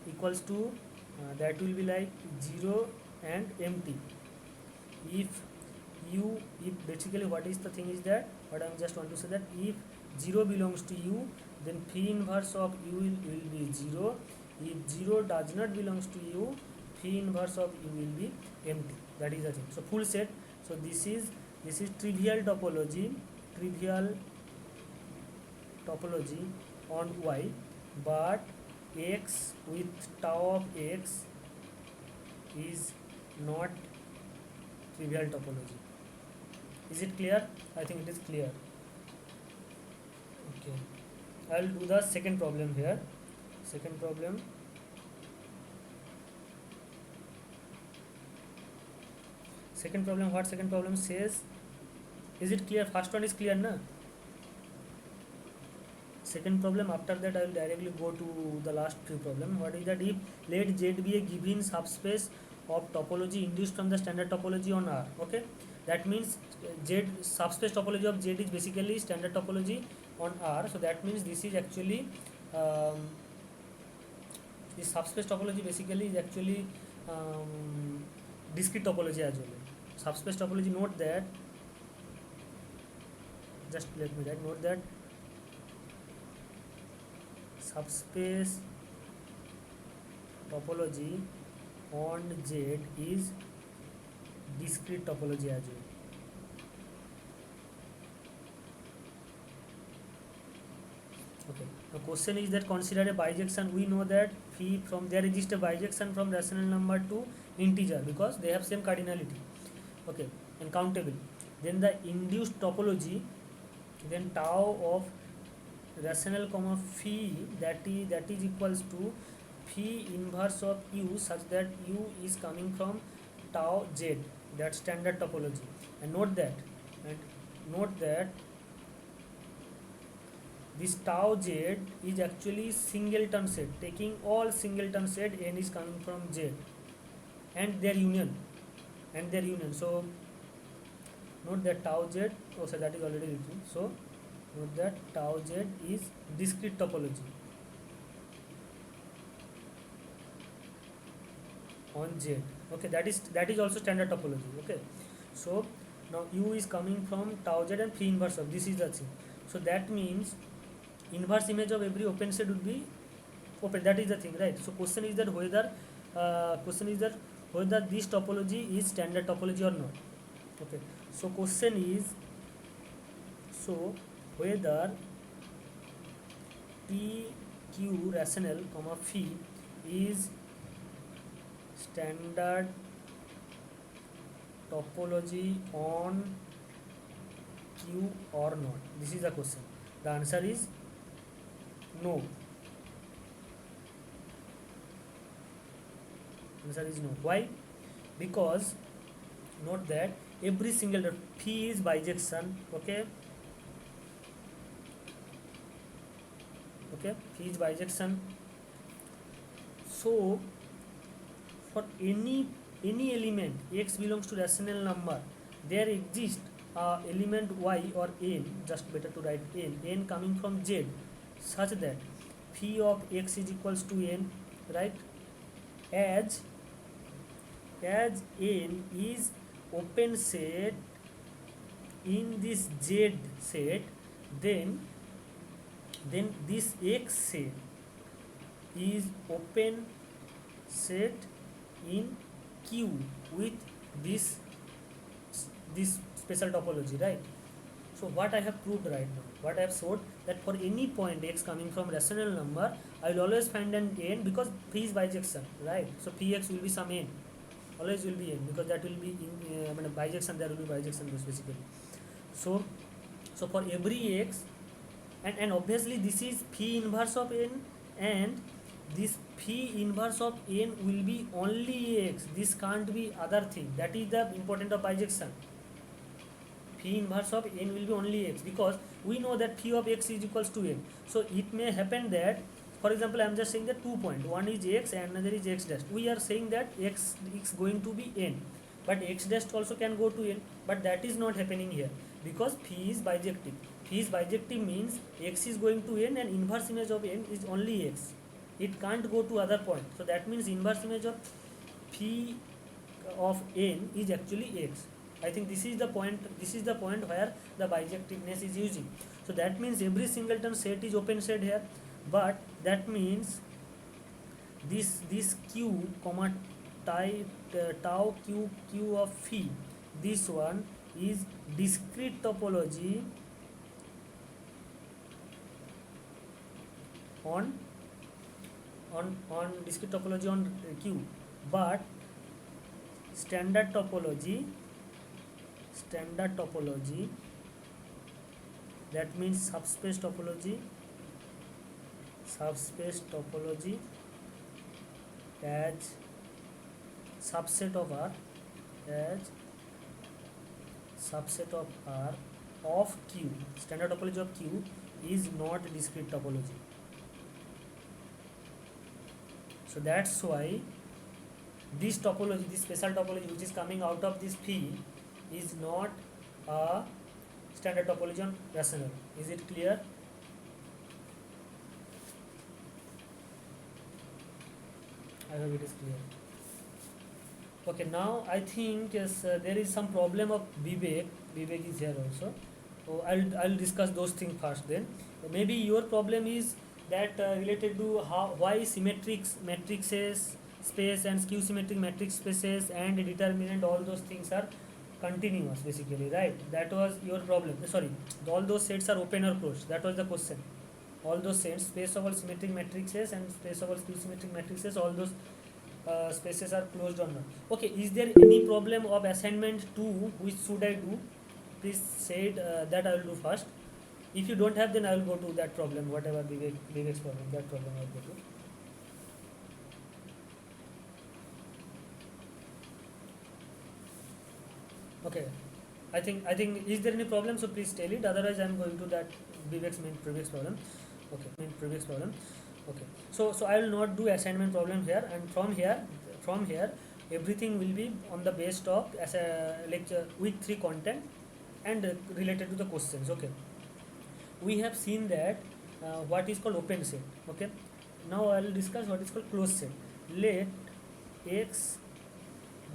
equals to that will be like 0 and empty. If basically what is the thing is that, what I just want to say, that if 0 belongs to u, then phi inverse of u will be 0. If 0 does not belongs to u, phi inverse of u will be empty. That is the thing. So full set. So this is trivial topology on y, but x with tau of x is not trivial topology. Is it clear? I think it is clear. Okay, I'll do the second problem here. Second problem what second problem says? Is it clear? First one is clear, na? second problem. After that I will directly go to the last few problem. What is that? If let Z be a given subspace of topology induced from the standard topology on R. Okay, that means Z subspace topology of Z is basically standard topology on R. So that means this is actually this subspace topology basically is actually discrete topology as well. Subspace topology, note that, just let me write, note that subspace topology on Z is discrete topology as well. Okay, the question is that consider a bijection. We know that phi from there exists a bijection from rational number to integer because they have same cardinality. Okay, and countable. Then the induced topology, then tau of rational comma phi that is equals to phi inverse of u such that u is coming from tau z, that standard topology. And note that this tau z is actually singleton set, taking all singleton set n is coming from z and their union. So note that tau z, oh so that is already written. So note that tau z is discrete topology on z. Okay, that is also standard topology. Okay, so now u is coming from tau z and phi inverse of, this is the thing. So that means inverse image of every open set would be open, that is the thing, right? So question is that whether this topology is standard topology or not. Okay, so question is, so whether pq rational comma phi is standard topology on q or not. This is the question. The answer is no. Answer is no. Why? Because note that every single phi is bijection. Okay, phi is bijection. So for any element x belongs to rational number, there exists element y or n, just better to write n coming from z, such that phi of x is equals to n, right? As n is open set in this z set, then this x set is open set in q with this special topology, right? So what I have proved right now, what I have showed, that for any point x coming from rational number, I will always find an n because phi is bijection, right? So px will be some n, always will be n, because that will be in bijection, there will be bijection basically. So for every x, and obviously this is phi inverse of n, and this phi inverse of n will be only x, this can't be other thing. That is the important of bijection. Phi inverse of n will be only x, because we know that phi of x is equals to n. So it may happen that, for example, I am just saying that 2 points, one is x and another is x dash. We are saying that x is going to be n, but x dash also can go to n, but that is not happening here because phi is bijective. Phi is bijective means x is going to n and inverse image of n is only x. It can't go to other point. So that means inverse image of phi of n is actually x. I think this is the point where the bijectiveness is using. So that means every singleton set is open set here, but that means this q comma tau q of phi, this one is discrete topology on discrete topology on q, but standard topology, that means subspace topology as subset of R, of Q, standard topology of Q is not discrete topology. So that's why this topology, this special topology which is coming out of this phi is not a standard topology on rational. Is it clear? I hope it is clear. Okay, now I think yes, there is some problem of Vivek. Vivek is here also. So I'll discuss those things first. Then maybe your problem is that related to why symmetric matrices space and skew symmetric matrix spaces and determinant, all those things are continuous basically, right? That was your problem. Sorry, all those sets are open or closed. That was the question. All those sets, space of all symmetric matrices and space of all skew symmetric matrices, all those spaces are closed or not. Okay, is there any problem of assignment 2? Which should I do? Please say it, that I will do first. If you don't have, then I will go to that problem, whatever Vivek's problem, that problem I will go to. Okay, I think is there any problem? So please tell it. Otherwise, I am going to that Vivek's main previous problem. Okay, main previous problem. Okay, so I will not do assignment problem here, and from here everything will be on the base of as a lecture week 3 content and related to the questions. Okay, we have seen that what is called open set. Okay, now I will discuss what is called closed set. Let X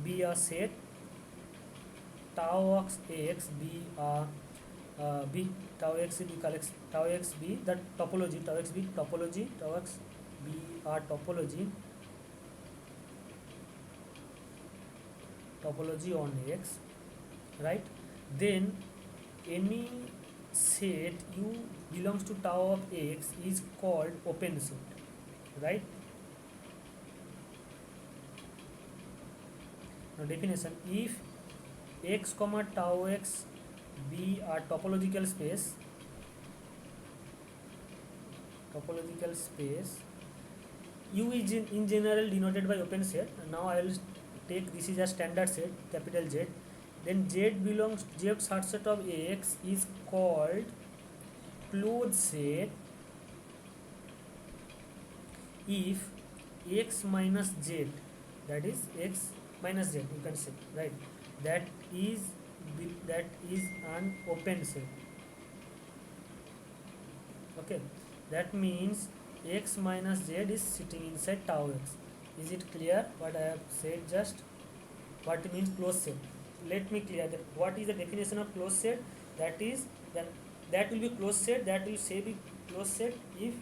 be a set, tau x be a b, tau x be the topology, tau x be topology, tau x be a topology on X, right? Then any set U belongs to tau of X is called open set, right? Now definition: if X comma tau x be a topological space, U is in general denoted by open set. Now I will take this is a standard set, capital Z. Then Z belongs, Z subset of X is called closed set if X minus Z, that is X minus Z, you can say, right? That is an open set. Okay, that means X minus Z is sitting inside tau x. Is it clear what I have said? Just what it means closed set. Let me clear that. What is the definition of closed set? That is that will be closed set, that will say be closed set if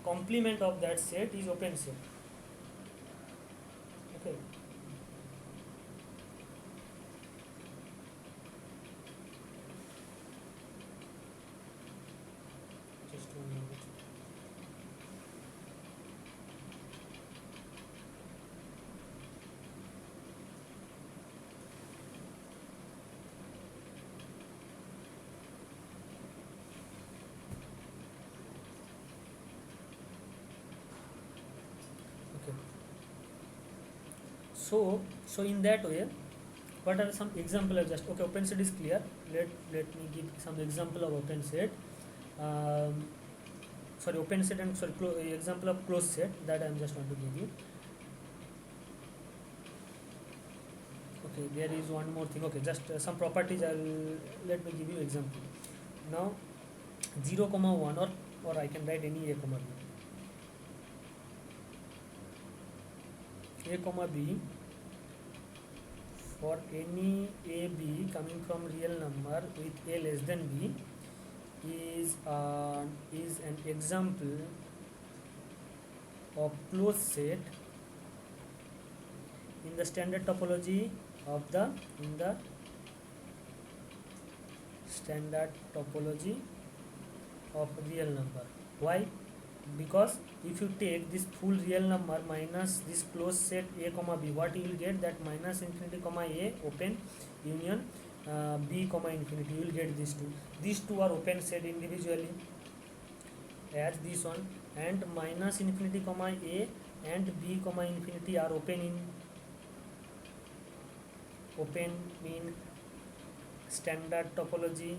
complement of that set is open set. Okay. Just 1 minute. Okay. So in that way, what are some example of just, okay, open set is clear. Let me give some example of open set. Sorry, open set and example of closed set that I am just want to give you. Okay, there is one more thing. Okay, just some properties. Let me give you example. Now 0, 1 or I can write any a, b. A, b for any a b coming from real number with a less than b is an example of closed set in the standard topology of the standard topology of real number. Why? Because if you take this full real number minus this closed set a comma b, what you will get? That minus infinity comma a open union b comma infinity, you will get these two. These two are open set individually as this one, and minus infinity comma a and b comma infinity are open in standard topology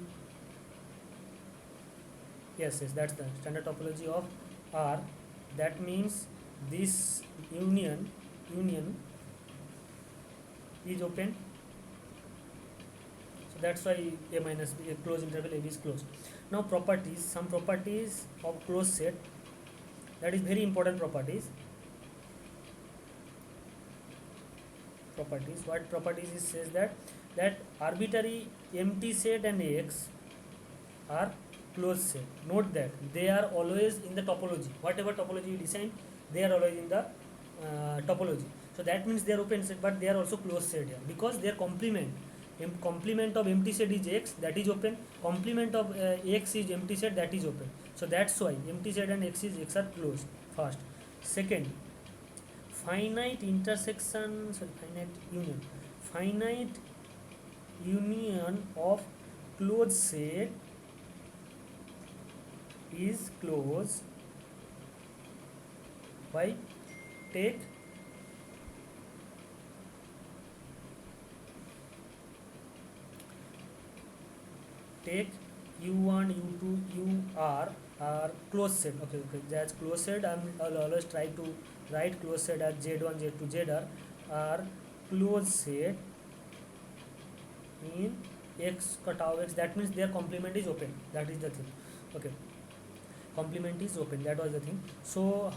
Yes, yes, that's the standard topology of R. That means this union is open. So that's why A minus B, a closed interval A B is closed. Now properties, some properties of closed set, that is very important properties. Properties, what properties is says that arbitrary empty set and X are closed set. Note that they are always in the topology. Whatever topology you design, they are always in the topology. So that means they are open set, but they are also closed set here because their complement. Complement of empty set is X, that is open. Complement of X is empty set, that is open. So that's why empty set and X are closed. First, second, finite intersection. Sorry, finite union of closed set is closed by take u1 u2 ur are closed set. Okay, that's closed set. I'll always try to write closed set as z1 z2 zr are closed set in x tau x. That means their complement is open. That is the thing. Okay, complement is open, that was the thing. So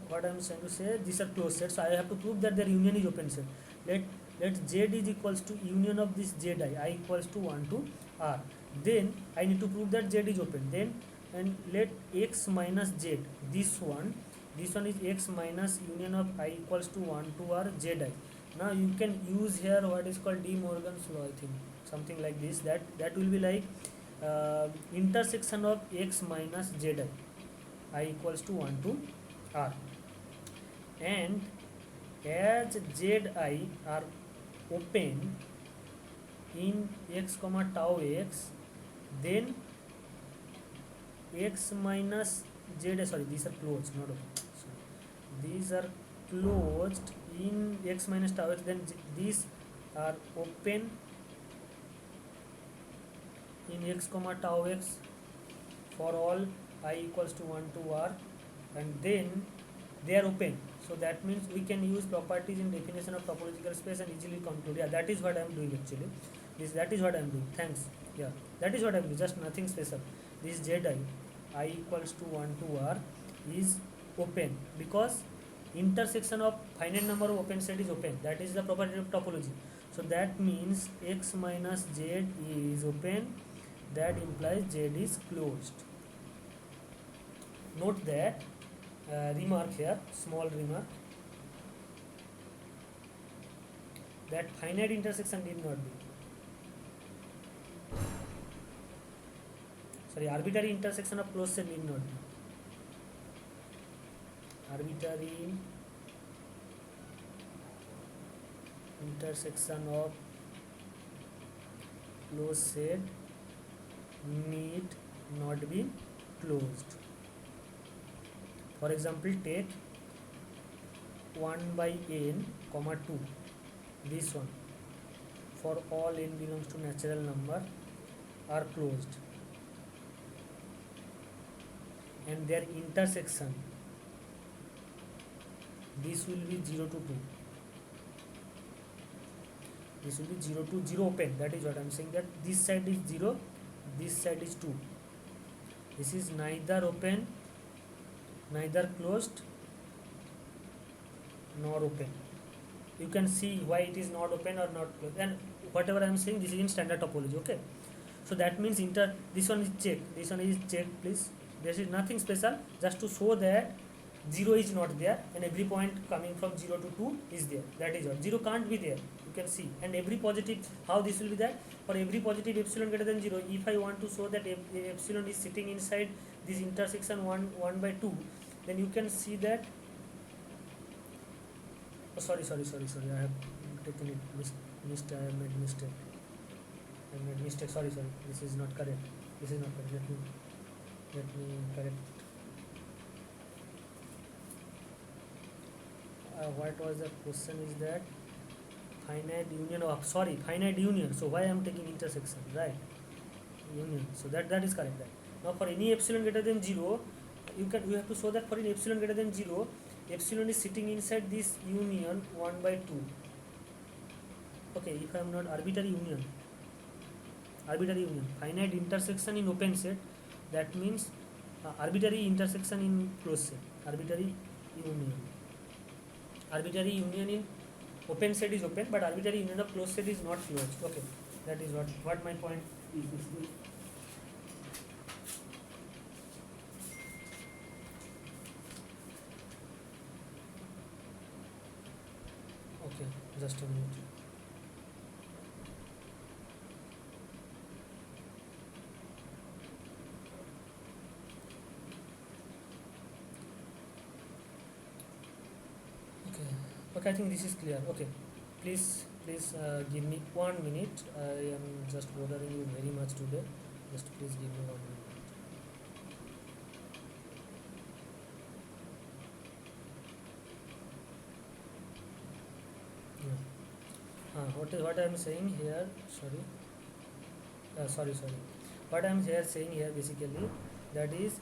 what I'm trying to say, these are closed sets, so I have to prove that their union is open set. Let z is equals to union of this zi, I equals to 1 to r. Then I need to prove that z is open. Then and let x minus z, this one is x minus union of I equals to 1 to r zi. Now you can use here what is called De Morgan's law, I think, something like this. That will be like intersection of x minus zi, I equals to 1 to r, and as zi are open in x comma tau x, then x minus z, sorry, these are closed, not open. Sorry. These are closed in x minus tau x, then these are open in x comma tau x for all I equals to 1 to r, and then they are open. So that means we can use properties in definition of topological space and easily conclude. Yeah, that is what I am doing actually. That is what I am doing. Thanks. Yeah, that is what I am doing. Just nothing special. This zi I equals to 1 to r is open because intersection of finite number of open set is open. That is the property of topology. So that means x minus z is open. That implies z is closed. Note that remark here, small remark, that finite intersection need not be. Sorry, arbitrary intersection of closed set need not be. Arbitrary intersection of closed set need not be closed. For example, take 1 by n comma 2, this one, for all n belongs to natural number are closed, and their intersection, this will be 0 to 2. This will be 0 to 0 open. That is what I am saying, that this side is 0, this side is 2. This is neither open, neither closed nor open. You can see why it is not open or not closed, and whatever I am saying, this is in standard topology. Okay, so that means this one is checked, this one is checked, please. There is nothing special, just to show that 0 is not there and every point coming from 0 to 2 is there. That is all. 0 can't be there, you can see. And every positive, how this will be that? For every positive epsilon greater than 0, if I want to show that epsilon is sitting inside this intersection 1 by 2, then you can see that. Oh, sorry, I have taken it, missed, I have made mistake. Sorry, this is not correct. Let me correct. What was the question is that finite union of, finite union. So why I am taking intersection, right? Union. So that is correct. Right? Now for any epsilon greater than 0, you have to show that for any epsilon greater than 0, epsilon is sitting inside this union 1 by 2. Okay, if I am not arbitrary union, finite intersection in open set, that means arbitrary intersection in closed set, arbitrary union in open set is open, but arbitrary union of closed set is not closed. Okay, that is what my point is basically. Okay, just a minute. Okay, I think this is clear. Okay, please give me 1 minute. I am just bothering you very much today. Just please give me 1 minute. Yeah. What I am saying here? Sorry. What I am saying here basically, that is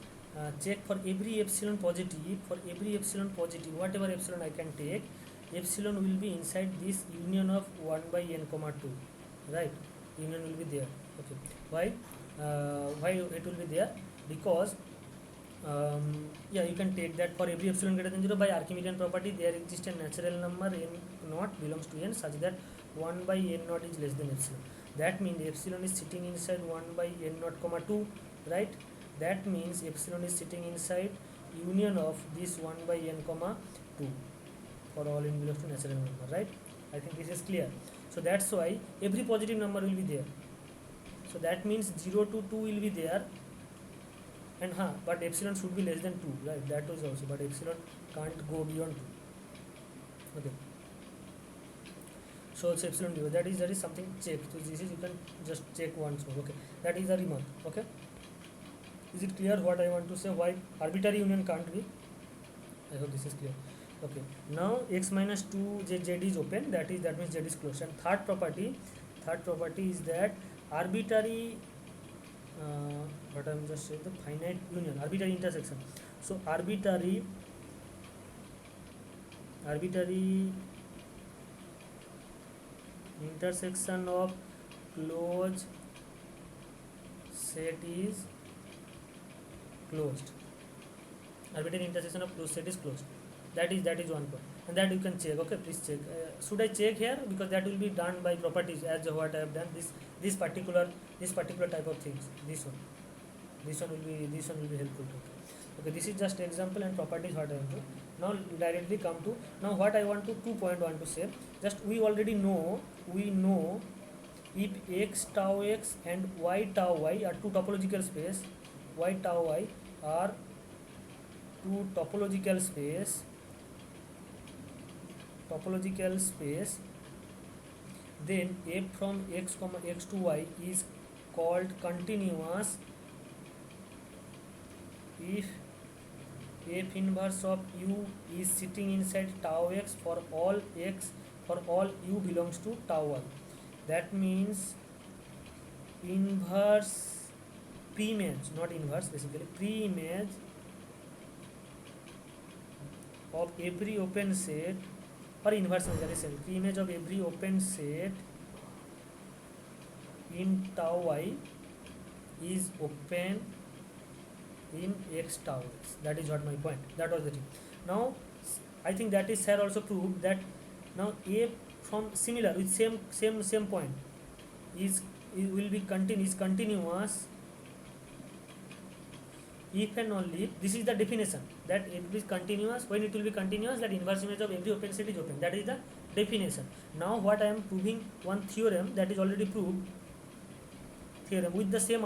check for every epsilon positive. For every epsilon positive, whatever epsilon I can take, epsilon will be inside this union of 1 by n comma 2, right? Union will be there. Okay, why it will be there? Because yeah, you can take that for every epsilon greater than 0, by Archimedean property there exists a natural number n naught belongs to n such that 1 by n naught is less than epsilon. That means epsilon is sitting inside 1 by n naught comma 2, right? That means epsilon is sitting inside union of this 1 by n comma 2 for all n belongs to natural number, right? I think this is clear. So that's why every positive number will be there. So that means 0 to 2 will be there, and but epsilon should be less than 2, right? That was also, but epsilon can't go beyond 2. Okay, so it's epsilon 0, that is something check. So this is, you can just check once more. Okay, that is a remark. Okay, is it clear what I want to say, why arbitrary union can't be? I hope this is clear. Okay, now x minus 2 z is open, that means z is closed. And third property is that arbitrary what I am just saying, the finite union, arbitrary intersection. So arbitrary intersection of closed set is closed. Arbitrary intersection of closed set is closed. That is one point, and that you can check. Okay, please check. Should I check here, because that will be done by properties as what I have done. This particular type of things. This one will be helpful too. Okay, this is just example and properties what I want to. Now directly come to, now what I want to 2.1 to say. Just we already know, if x tau x and y tau y are two topological space, y tau y are two topological space, then f from x comma x to y is called continuous if f inverse of u is sitting inside tau x for all u belongs to tau 1. That means inverse, pre-image, not inverse, basically pre-image of every open set, or inverse measure, pre-image of every open set in tau y is open in x tau x. That is what my point. That was the thing. Now I think that is here also proved that now a from similar with same point will be continuous if and only if, this is the definition, that it is continuous. When it will be continuous, that inverse image of every open set is open. That is the definition. Now what I am proving, one theorem that is already proved, theorem with the same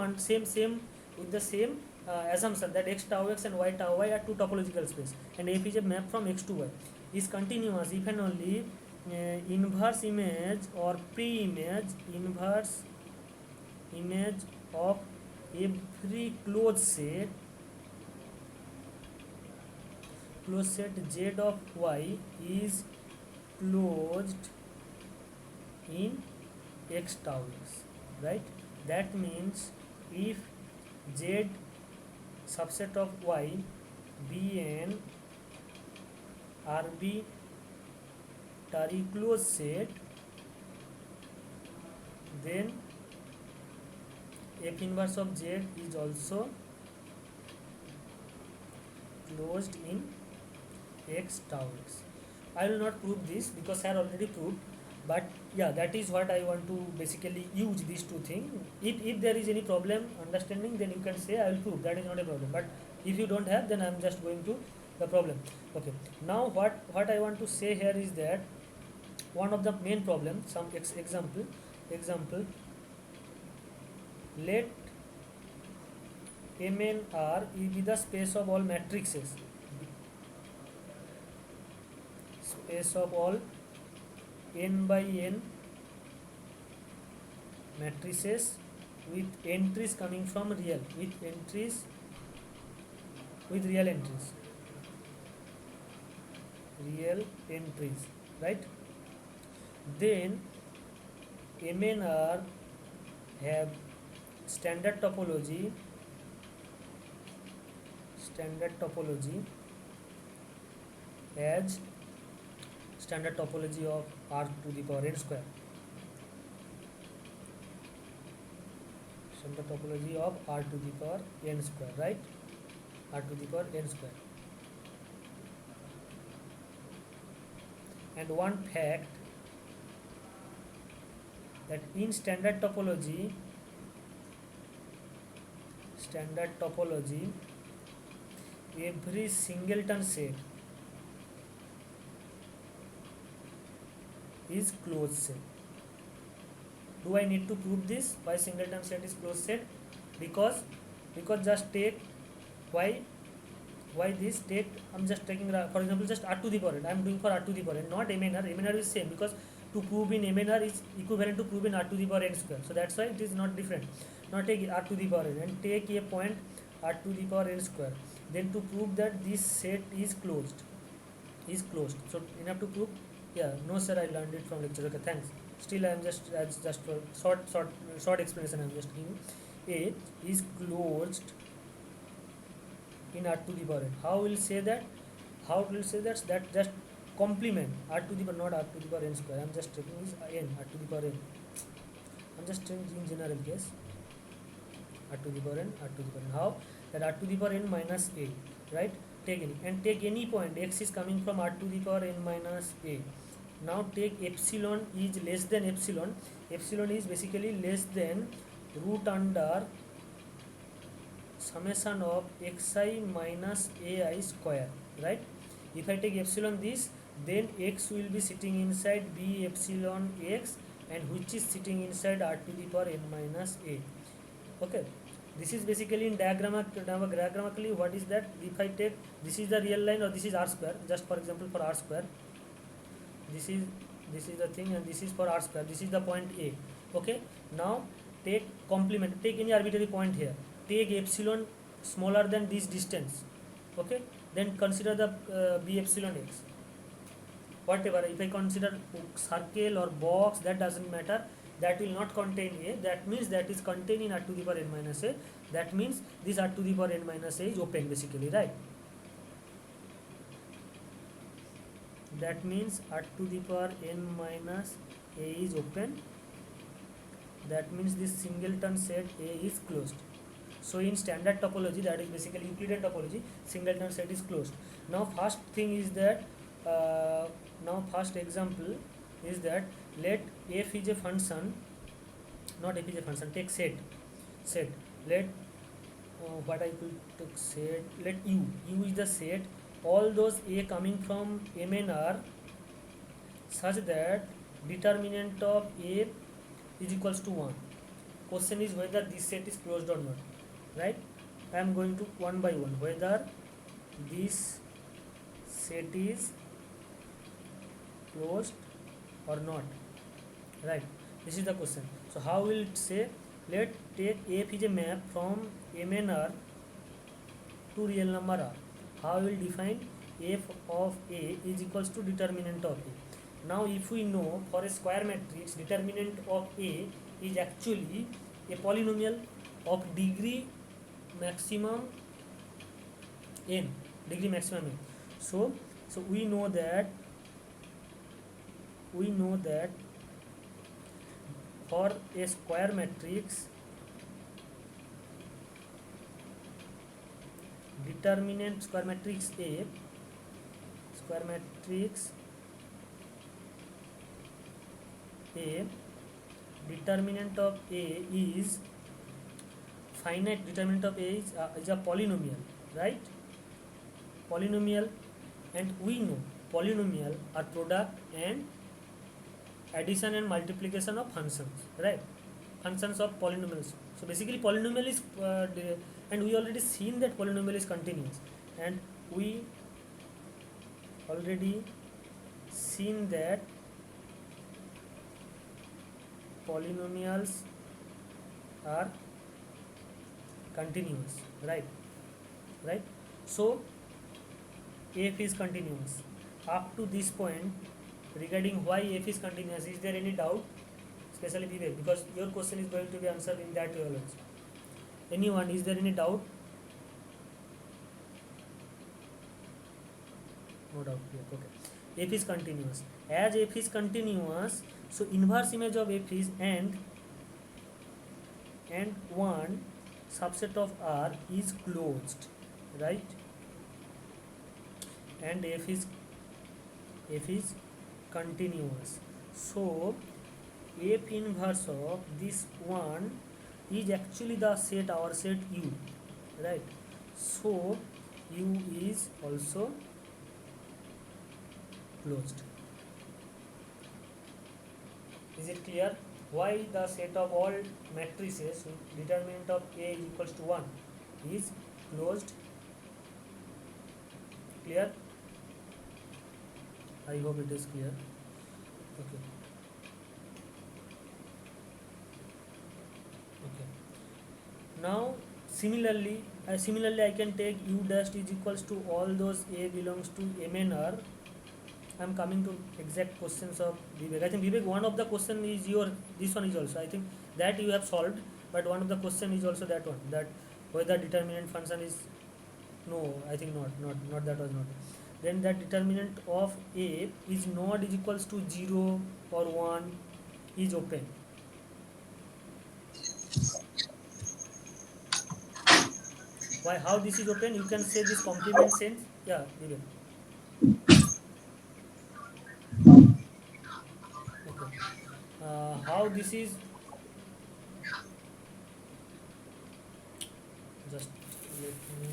assumption that x tau x and y tau y are two topological space, and f is a map from x to y, is continuous if and only inverse image or pre-image, inverse image of every closed set z of y is closed in x tau x, right? That means if z subset of y Bn arbitrary closed set, then f inverse of z is also closed in x tau x. I will not prove this because I have already proved, but yeah, that is what I want to basically use these two things. If there is any problem understanding, then you can say I will prove, that is not a problem. But if you don't have, then I am just going to the problem. Okay, now what I want to say here is that one of the main problem, some example, let Mn R be the space of all matrices, space of all n by n matrices with entries coming from real, with real entries, right? Then MNR have standard topology as standard topology of R to the power n square, standard topology of R to the power n square, right? R to the power n square. And one fact, that in standard topology every singleton set is closed set. Do I need to prove this? Why singleton set is closed set? Because just take why this, take, I'm just taking for example just R to the power n. I'm doing for R to the power n, not MNR. MNR is same, because to prove in MNR is equivalent to prove in R to the power n square. So that's why it is not different. Now take R to the power n and take a point R to the power n square. Then to prove that this set is closed. So enough to prove? Yeah, no sir, I learned it from lecture. Okay, thanks. Still I am just for short explanation I am just giving. A is closed in R to the power n. How will say that? That just complement R to the power, not R to the power n square. I am just taking this n, R to the power n. I am just taking in general case R to the power n. How? That R to the power n minus a, right? Take any point. X is coming from R to the power n minus a. Now take epsilon is less than epsilon. Epsilon is basically less than root under summation of xi minus ai square, right? If I take epsilon this, then x will be sitting inside b epsilon x, and which is sitting inside R to the power n minus a. Okay, this is basically in diagrammatically what is that? If I take, this is the real line, or this is r square, just for example for r square, this is the thing, and this is for r square, this is the point a. Okay, now take complement, take any arbitrary point here, take epsilon smaller than this distance. Okay, then consider the b epsilon x, whatever. If I consider circle or box, that doesn't matter, that will not contain a, that means that is contained in R to the power n minus a. That means this R to the power n minus a is open basically, right? That means R to the power n minus a is open. That means this singleton set A is closed. So in standard topology, that is basically Euclidean topology, singleton set is closed. Now first thing is that first example is that let f is a function, not f is a function, take set. Let what I could take set, let u is the set, all those a coming from MNR such that determinant of a is equals to 1. Question is whether this set is closed or not, right? I am going to one by one, whether this set is closed or not, right? This is the question. So how will it say? Let take f is a map from MNR to real number R. How will define f of a is equals to determinant of a. Now if we know for a square matrix, determinant of a is actually a polynomial of degree maximum n, degree maximum n. So we know that for a square matrix, determinant square matrix A, square matrix A, determinant of A is finite. Determinant of A is a polynomial, right? Polynomial, and we know polynomial are product and addition and multiplication of functions, right? Functions of polynomials. So basically polynomial is and we already seen that polynomial is continuous, and we already seen that polynomials are continuous, right? So f is continuous. Up to this point, regarding why f is continuous, is there any doubt? Especially Vivek, because your question is going to be answered in that way also. Anyone, is there any doubt? No doubt. Yeah, okay. F is continuous. As f is continuous, so inverse image of f is and one subset of R is closed, right? And f is continuous. So f inverse of this one is actually the set, our set U, right? So U is also closed. Is it clear? Why the set of all matrices with determinant of A is equals to 1 is closed? Clear? I hope it is clear. Okay. Okay. Now similarly I can take U dash is equals to all those A belongs to MNR. I am coming to exact questions of Vivek. I think Vivek, one of the question is this one is also, I think that you have solved, but one of the question is also that one, that whether determinant function is, no, I think not that was not. Then that determinant of A is not is equals to 0 or 1 is open. Why? How this is open? You can say this complement sense. Yeah, Vivek. Okay. How this is? Just let me.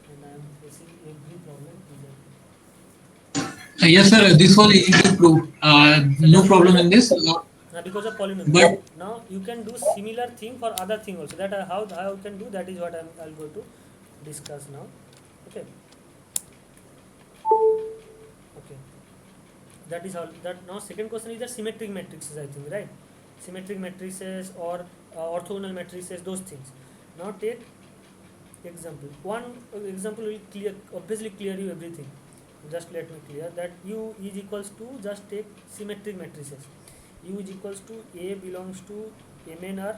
And I am facing every problem. Yes, sir. This was easy to prove. So No just problem in this. because of polynomial. But Now you can do similar thing for other thing also. That how you can do, that is what I'll go to discuss now. Okay. Okay. That is how that. Now second question is the symmetric matrices, I think, right? Symmetric matrices or orthogonal matrices, those things. Now take example. One example will obviously clear you everything. Just let me clear that U is equals to, just take symmetric matrices. U is equals to A belongs to MNR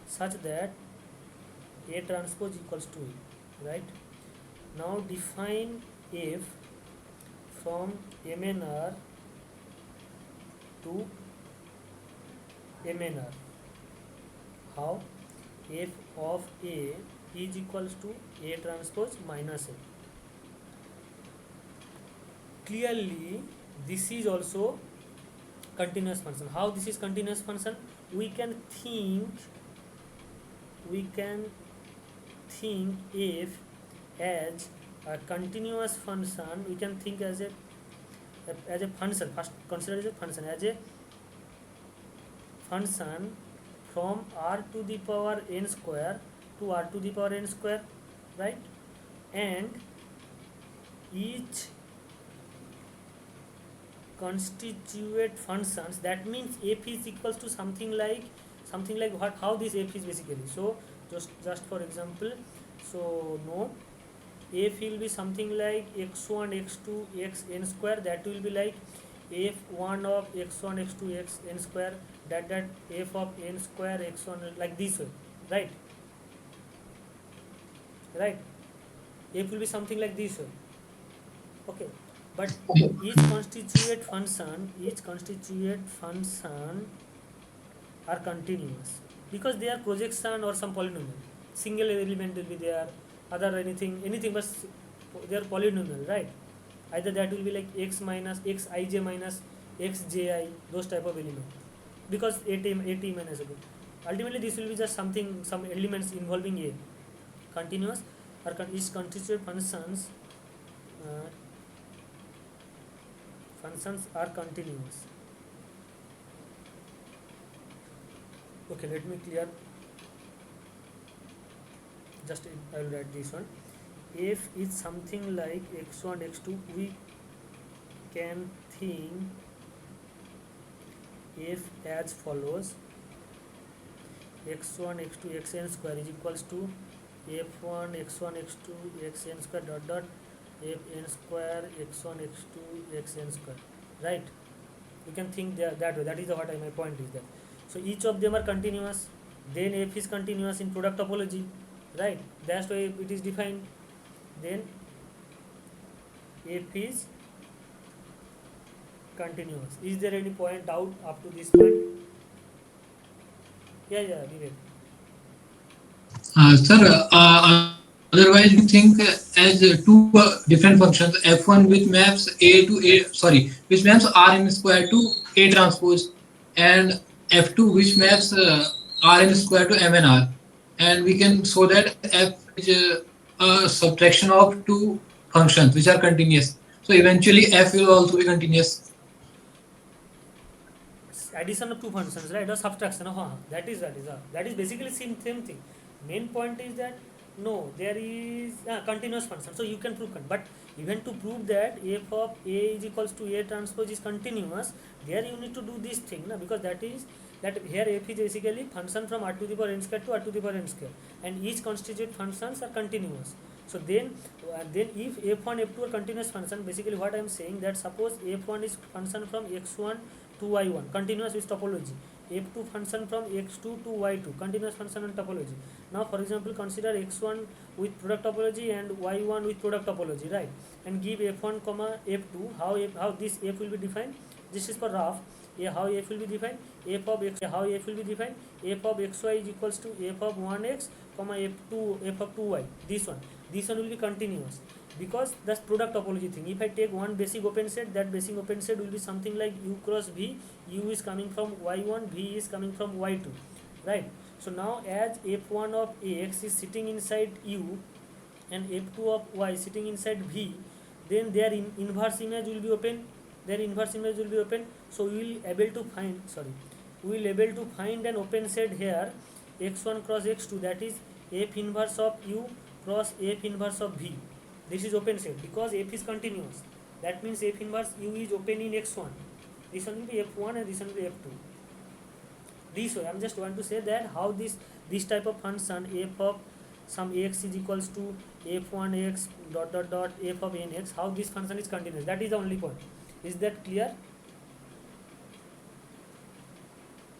such that A transpose equals to A, right? Now define F from MNR to MNR. How? F of A is equals to A transpose minus A. Clearly this is also continuous function. How this is continuous function? We can think F as a continuous function. We can think as a function. First consider as a function, from R to the power n square to R to the power n square, right? And each constitute functions, that means f is equals to something like what, how this f is basically. So just for example, so no, f will be something like x1 x2 x n square. That will be like f1 of x1 x2 x n square, that f of n square x1, like this way, right? right? F will be something like this way. Okay, but each constituent function are continuous because they are projection or some polynomial. Single element will be there, other anything but they are polynomial, right? Either that will be like x minus xij minus xji, those type of element, because at minus a. Ultimately this will be just something, some elements involving a continuous or each constituent uh, functions are continuous. Okay, let me clear, just I will write this one. If it's something like x1 x2, we can think if as follows: x1 x2 xn square is equals to f1 x1 x2 xn square dot dot fn square x1 x2 xn square, right? You can think that way. That is what my point is that. So each of them are continuous, then f is continuous in product topology, right? That's why it is defined. Then f is continuous. Is there any point doubt up to this point? Yeah, Vivek. Sir, otherwise we think as two different functions, f1 which maps a to a, sorry, which maps rm square to a transpose, and f2 which maps rm square to mnr, and we can show that f is a subtraction of two functions which are continuous. So eventually f will also be continuous. Addition of two functions, right? Or subtraction of that is basically same thing. Main point is that no, there is a continuous function, so you can prove but even to prove that f of a is equals to a transpose is continuous, there you need to do this thing, na? Because that is that here f is basically function from r to the power n square to r to the power n square, and each constituent functions are continuous. So then if f1 f2 are continuous function, basically what I am saying that suppose f1 is function from x1 to y1 continuous with topology, f2 function from x2 to y2 continuous function on topology. Now for example consider x1 with product topology and y1 with product topology, right? And give f1 comma f2, how this f will be defined. This is for rough. How f will be defined? F of x, how f will be defined? F of xy is equals to f of 1x comma f of 2y. This one will be continuous because that's product topology thing. If I take one basic open set, that basic open set will be something like u cross v. U is coming from y1, v is coming from y2, right? So now as f1 of x is sitting inside u and f2 of y sitting inside v, then their inverse image will be open. So we will able to find an open set here x1 cross x2, that is f inverse of u cross f inverse of v. This is open set because f is continuous. That means f inverse u is open in x1. This one will be f1 and this one will be f2. This way, I am just want to say that how this type of function f of some x is equals to f1x dot dot dot f of nx, how this function is continuous. That is the only point. Is that clear?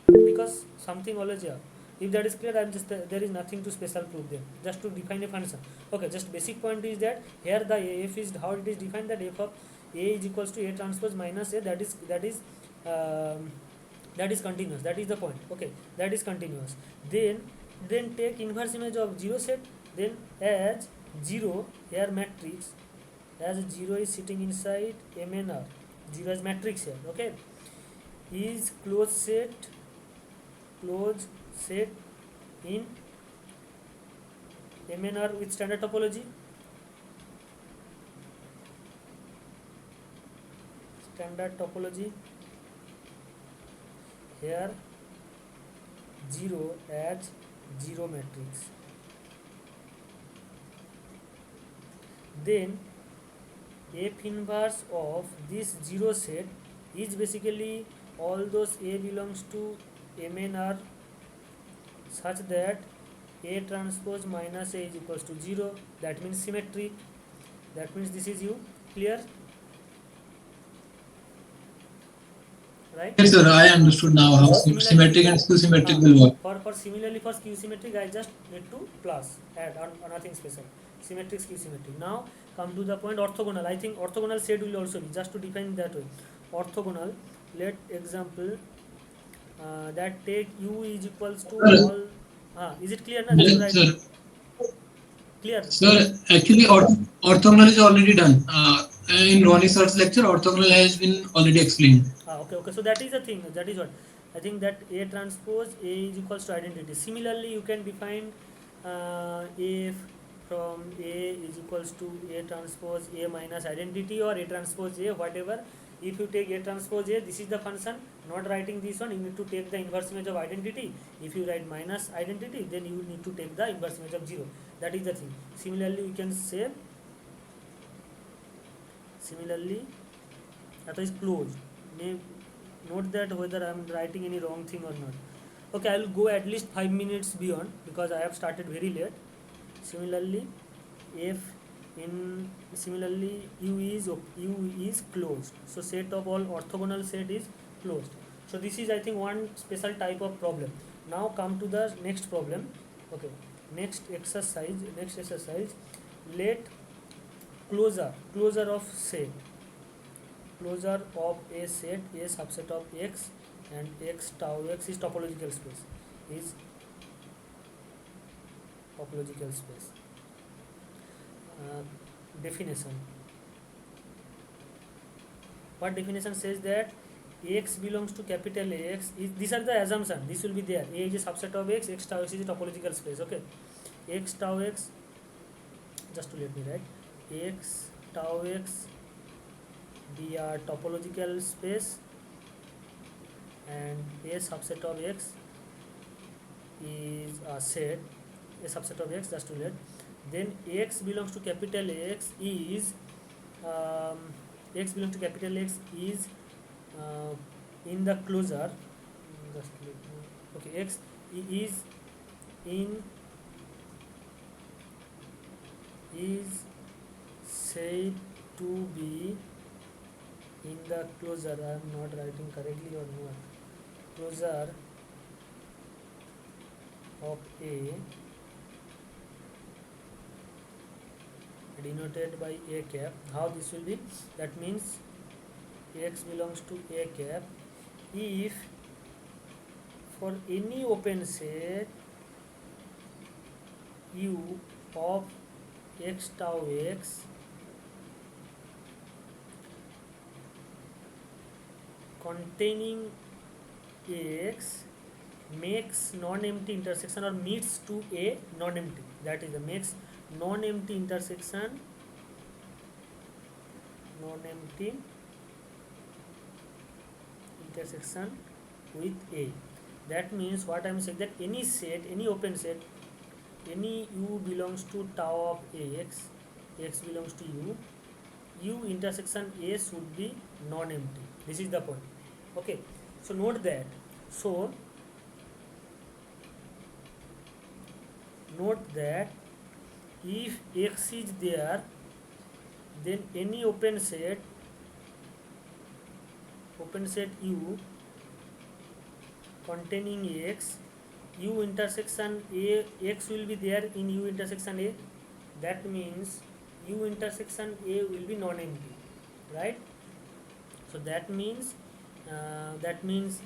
Because something always here. If that is clear, I am just there is nothing to special prove there. Just to define a function. Okay, just basic point is that here the f is how it is defined, that f of a is equals to a transpose minus a, that is continuous. That is the point. Okay, that is continuous. Then take inverse image of 0 set. Then as 0 here matrix, as 0 is sitting inside MNR, 0 is matrix here. Okay, is closed set in MNR with standard topology. Here 0 as 0 matrix. Then f inverse of this 0 set is basically all those a belongs to MNR such that a transpose minus a is equals to 0. That means symmetry. That means this is u. Clear? Right? Yes, sir, I understood now how symmetric and skew-symmetric will work. For similarly for skew symmetric, I just need to plus add on nothing special. symmetric, skew symmetric. Now come to the point orthogonal. I think orthogonal set will also be, just to define that way. Orthogonal, let example that take u is equals to Sir, all. Is it clear now? Just to yes, write sir. clear. Sir, actually, orthogonal is already done. In Ronnie sir's lecture, orthogonal has been already explained. Okay, okay. So that is the thing. That is what I think, that A transpose A is equals to identity. Similarly, you can define A from A is equals to A transpose A minus identity, or A transpose A, whatever. If you take A transpose A, this is the function. Not writing this one, you need to take the inverse image of identity. If you write minus identity, then you need to take the inverse image of 0. That is the thing. Similarly, we can say, similarly, that is closed. Note that whether I am writing any wrong thing or not. Okay, I will go at least 5 minutes beyond, because I have started very late. Similarly, if in similarly u is closed, so set of all orthogonal set is closed. So this is, I think, one special type of problem. Now come to the next problem. Okay, next exercise, let closure of set, closure of a set, a subset of x, and x tau x is topological space, is topological space. Definition. What definition says that x belongs to capital X is, these are the assumption, this will be there. A is a subset of x, x tau x is a topological space. Okay, x tau x, just to let me write, x tau x be a topological space, and a subset of x is a set, a subset of x, just to let. Then x belongs to capital X is x belongs to capital X is in the closure, just let me, okay, x is in, is said to be in the closure. I am not writing correctly or not. Closure of A denoted by A cap. How this will be? That means x belongs to A cap if for any open set u of x tau x containing x makes non-empty intersection or meets to a non-empty, that is the makes non-empty intersection, non-empty intersection with A. That means what I am saying, that any set, any open set, any u belongs to tau of x, x belongs to u intersection A should be non-empty. This is the point. Okay, so note that. So note that if x is there, then any open set u containing x, u intersection A, x will be there in u intersection A. That means u intersection A will be non-empty, right? So that means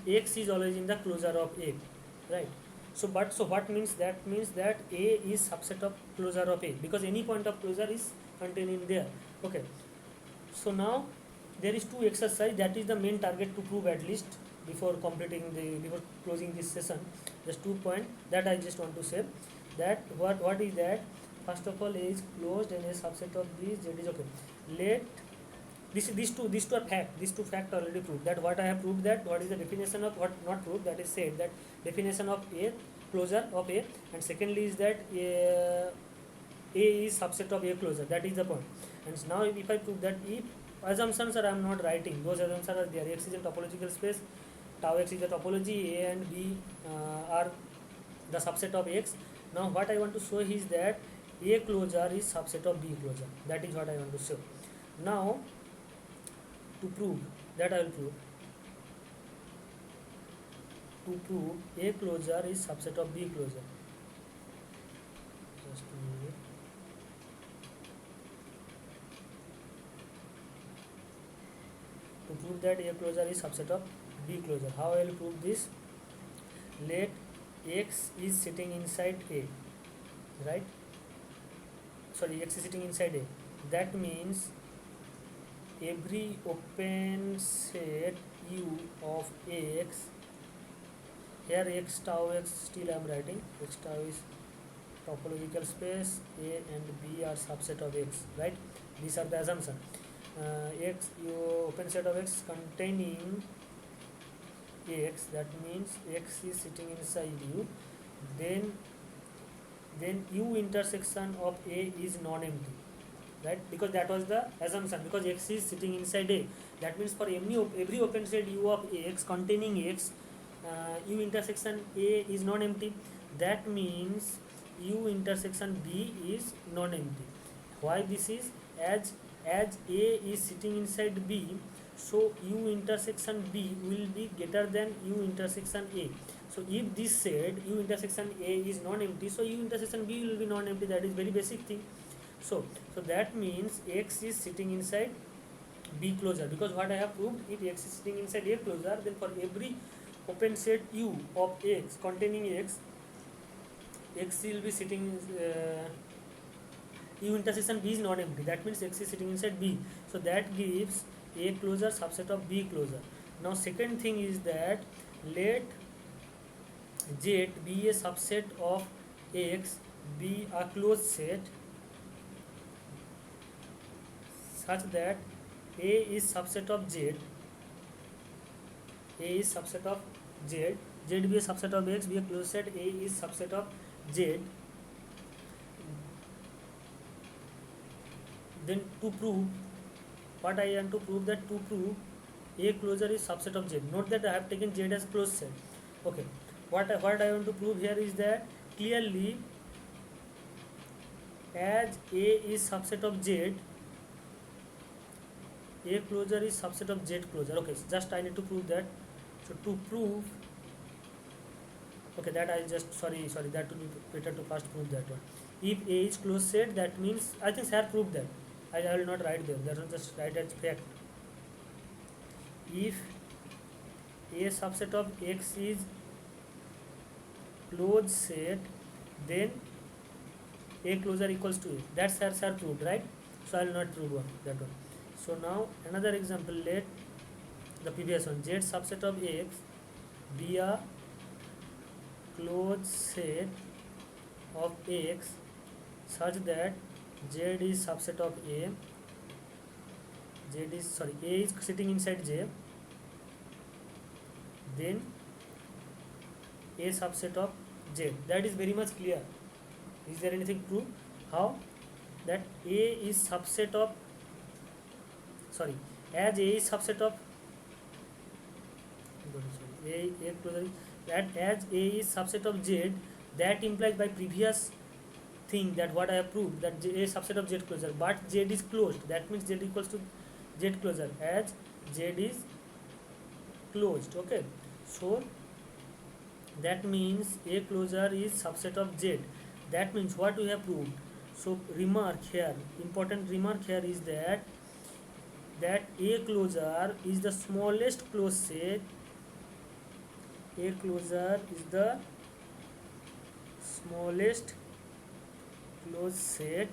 x is always in the closure of A, right? So what means that? Means that A is subset of closure of A, because any point of closure is contained in there. Okay, so now there is two exercise, that is the main target to prove, at least before closing this session. Just 2 point that I just want to say, that what is that? First of all, A is closed and a subset of these, that is okay. Let these two are fact. These two facts already proved. That what I have proved, that what is the definition of, what not proved, that is said that definition of A, closure of A, and secondly is that A is subset of A closure. That is the point. And now if I prove that, if assumptions are I am not writing, those assumptions are there. X is a topological space, tau x is a topology, A and B are the subset of X. Now what I want to show is that A closure is subset of B closure. That is what I want to show. Now to prove that, I will prove. To prove A closure is subset of B closure. Just a minute. prove that A closure is subset of B closure. How I will prove this? Let X is sitting inside A, right? Sorry, X is sitting inside A. That means every open set U of X, here X tau X still I am writing, X tau is topological space, A and B are subset of X, right? These are the assumption. X, open set of X containing X, that means X is sitting inside U, then U intersection of A is non-empty, right? Because that was the assumption, because X is sitting inside A. That means for every open set U of X containing X, U intersection A is non-empty. That means U intersection B is non-empty. Why this is? As A is sitting inside B, so U intersection B will be greater than U intersection A. So if this set U intersection A is non-empty, so U intersection B will be non-empty. That is very basic thing. So that means X is sitting inside B closure, because what I have proved, if X is sitting inside A closure, then for every open set U of X containing X will be sitting U intersection B is not empty. That means X is sitting inside B. So that gives A closure subset of B closure. Now second thing is that let Z be a subset of X, be a closed set such that A is subset of Z, A is subset of Z, Z be a subset of X, be a closed set, A is subset of Z. Then to prove, what I want to prove, that to prove A closure is subset of Z. Note that I have taken Z as closed set. Okay. What I want to prove here is that clearly as A is subset of Z, A closure is subset of Z closure. Okay, so just I need to prove that. So to prove, okay, that I just sorry that would be better to first prove that one. If A is closed set, that means I think sir proved that. I will not write there. That will just write as fact. If A subset of X is closed set, then A closure equals to A. That's sir proved, right? So I will not prove that one. So now another example, let the previous one, Z subset of X be a closed set of X such that Z is subset of A, A is sitting inside J, then A subset of Z. That is very much clear. Is there anything to prove? How? That A is subset of, as A is subset of, as A is subset of Z, that implies by previous thing that what I have proved, that A is subset of Z closure, but Z is closed. That means Z equals to Z closure as Z is closed. Okay, so that means A closure is subset of Z. That means what we have proved. So remark here, important remark here is that A closure is the smallest closed set. A closure is the smallest closed set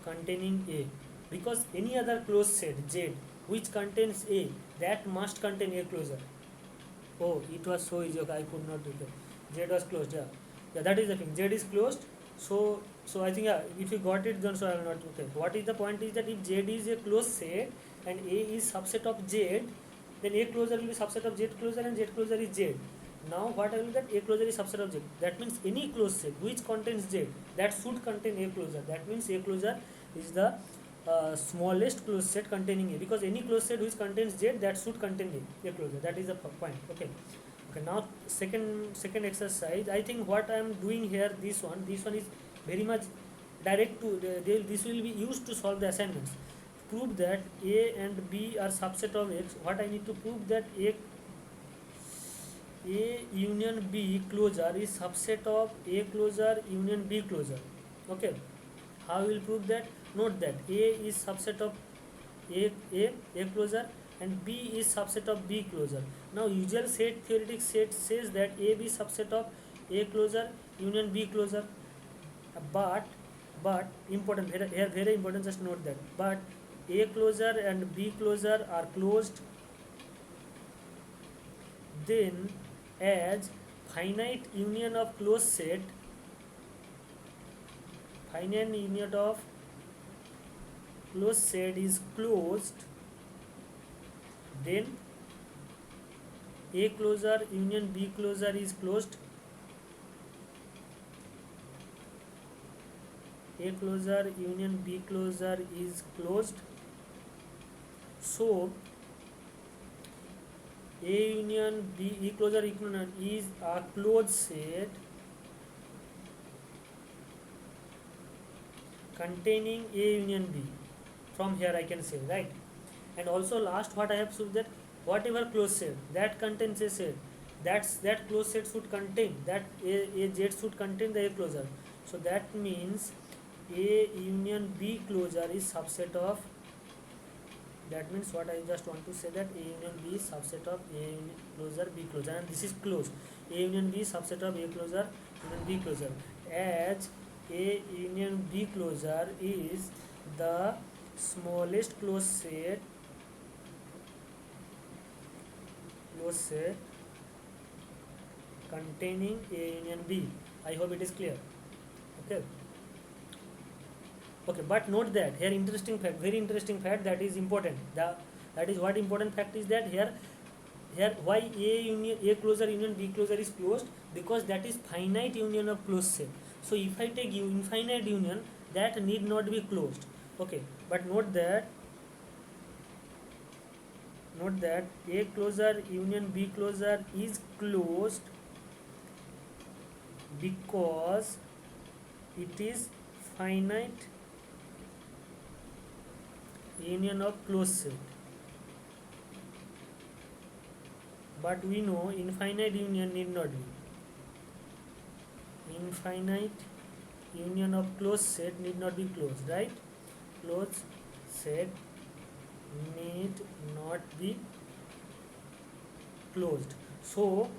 containing A, because any other closed set Z which contains A, that must contain A closure. Oh, it was so easy. Okay, I could not do that. Z was closed. Yeah, that is the thing. Z is closed. So I think if you got it, then so I will not. Okay, what is the point is that if Z is a closed set and A is subset of Z, then A closure will be subset of Z closure and Z closure is Z. Now what I will get, A closure is subset of Z. That means any closed set which contains Z, that should contain A closure. That means A closure is the smallest closed set containing A, because any closed set which contains Z, that should contain A closure. That is the point. Okay. Now second exercise. I think what I am doing here, this one is very much direct to this will be used to solve the assignments. Prove that A and B are subset of X. What I need to prove, that A union B closure is subset of A closure union B closure. Okay, how we will prove that? Note that A is subset of A closure, and B is subset of B closure. Now usual set theoretic set says that A B subset of A closure union B closure, but important here, very important, just note that, but A closure and B closure are closed then as finite union of closed set, finite union of closed set is closed, then A closure union B closure is closed, A closure union B closure is closed. So A union B E closure equivalent is a closed set containing A union B. From here I can say, right? And also last what I have shown that whatever closed set that contains a set, that closed set should contain that A Z should contain the A closure. So that means A union B closure is subset of, that means what I just want to say that A union B is subset of A union closure B closure, and this is closed. A union B is subset of A closure union B closure, as A union B closure is the smallest closed set containing A union B. I hope it is clear. Okay. Okay, but note that here interesting fact, very interesting fact, that is important. That is what important fact is that here why A closure union B closure is closed, because that is finite union of closed set. So if I take infinite union, that need not be closed. Okay, but note that A closure union B closure is closed because it is finite union of closed set. But we know infinite union need not be. Infinite union of closed set need not be closed, right? Closed set need not be closed. So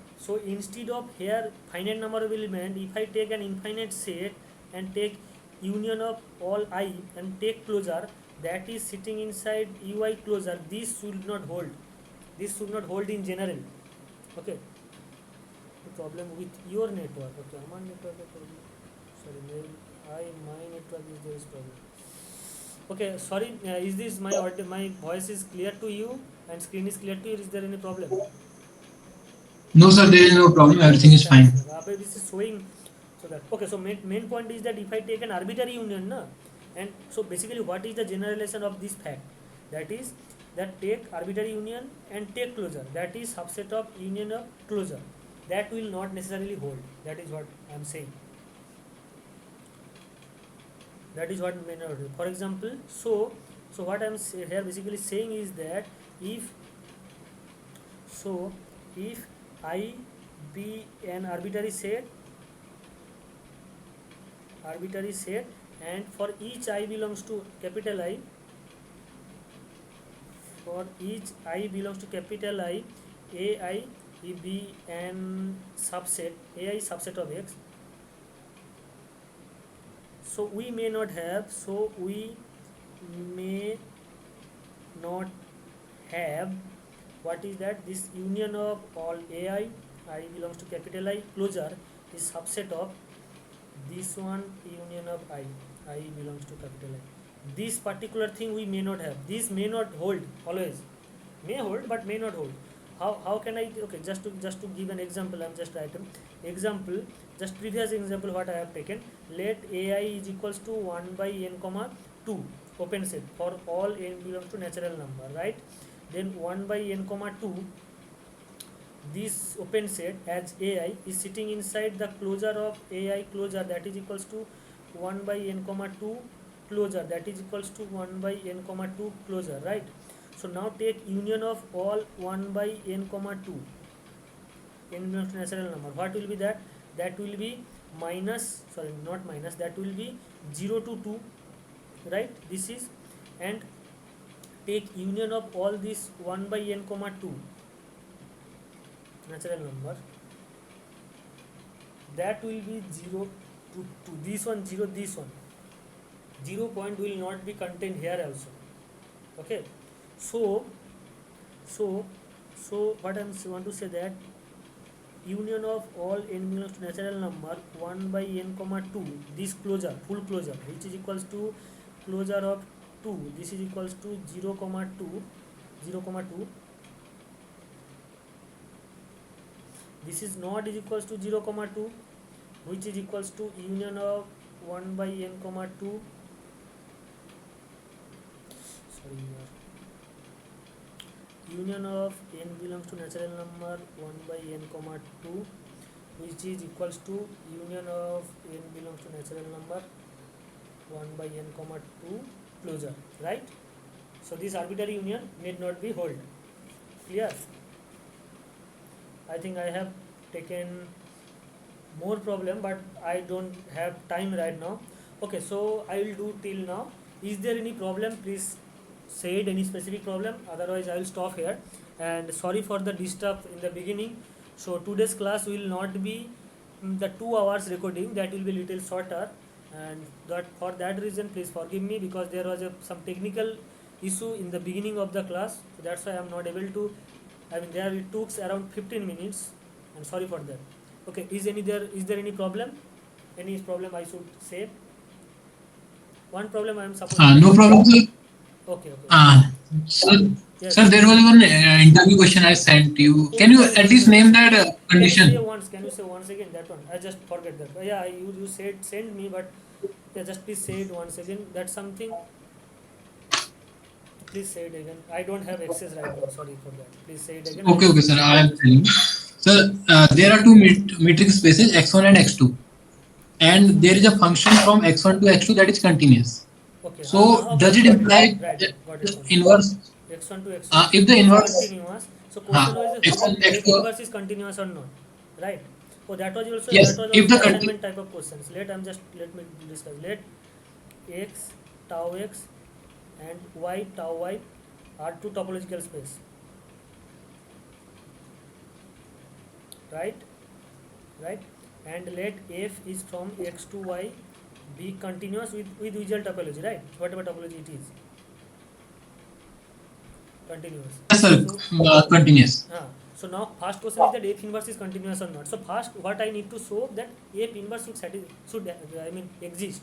instead of here finite number of element, if I take an infinite set and take union of all I and take closure that is sitting inside ui closure, this should not hold. This should not hold in general. Okay. The problem with your network. Okay, my network problem. Sorry, my network is there is problem. Okay, sorry. Is this my voice is clear to you and screen is clear to you? Is there any problem? No, sir, there is no problem. Everything is fine. This is showing. So that okay. So main point is that if I take an arbitrary union, na, and so basically what is the generalization of this fact? That is that take arbitrary union and take closure. That is subset of union of closure. That will not necessarily hold. That is what I am saying. That is what may not hold. For example, so what I am here basically saying is that if I be an arbitrary set, and for each I belongs to capital I, for each I belongs to capital I, AI be an subset, AI is subset of X. So we may not have what is that, this union of all AI, I belongs to capital I closure is subset of this one union of I belongs to capital I. This particular thing we may not have. This may not hold always. May hold but may not hold. How can I, okay, just to give an example, I'm just writing example, just previous example what I have taken. Let AI is equals to 1 by n comma 2 open set for all n belongs to natural number, right? Then 1 by n comma 2, this open set as AI is sitting inside the closure of AI closure, that is equals to 1 by n comma 2 closure, that is equals to 1 by n comma 2 closure, right? So now take union of all 1 by n comma 2, n belongs to natural number. What will be that? That will be minus, sorry, not minus, that will be 0 to 2, right? This is, and take union of all these 1 by n comma 2 natural number, that will be 0 to this one 0, this one 0 point will not be contained here also. Okay, so what I want to say that union of all n belongs to natural number 1 by n comma 2, this closure, full closure, which is equals to closure of 2, this is equals to 0 comma 2, 0 comma 2, this is not is equals to 0 comma 2, which is equals to union of 1 by n comma 2, sorry here, union of n belongs to natural number 1 by n comma 2, which is equals to union of n belongs to natural number 1 by n comma 2 closure, right? So this arbitrary union need not be hold. Clear? I think I have taken more problem, but I don't have time right now. Okay, so I will do till now. Is there any problem? Please say it, any specific problem, otherwise I will stop here. And sorry for the disturb in the beginning. So today's class will not be the 2 hours recording, that will be little shorter, and that for that reason please forgive me, because there was some technical issue in the beginning of the class, so that's why I am not able to, I mean there it took around 15 minutes, and sorry for that. Okay, is there any problem? Any problem I should say? One problem I am supposed No problem, sir. Okay. Sir, Yes. sir, there was one interview question I sent to you. Can you at least name that condition? Can you say once again that one? I just forget that. Yeah, you said send me, but yeah, just please say it once again. That's something. Please say it again. I don't have access right now. Sorry for that. Please say it again. Okay, sir. I am telling you. Sir, there are two metric spaces x1 and x2, and there is a function from x1 to x2 that is continuous. Okay. So does it imply inverse? X1 to x2. If the inverse continuous, so question was x1 if x2 inverse is continuous or not, right? Oh, that was also Yes, that was if also the assignment type of questions. Let me discuss. Let x tau x and y tau y are two topological space, right? And let f is from x to y be continuous with usual topology, right? Whatever topology it is, continuous. yes, sir, So, continuous. so now first question is that f inverse is continuous or not. So first what I need to show that f inverse should exist,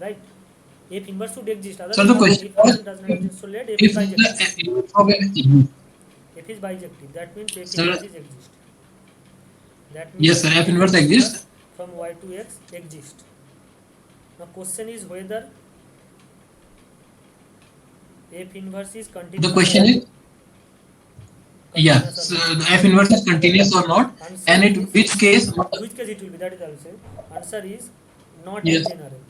right? F inverse should exist. So the question was, does not exist. So let f if is bijective. the inverse of a- F is bijective. That means f Sir, inverse is exist. That means yes, sir, f inverse exists. from y to x exist. Now question is whether f inverse is continuous. The question is, yes, the f inverse is continuous or not, and in which case it will be, that is also answer is not Yes. in general.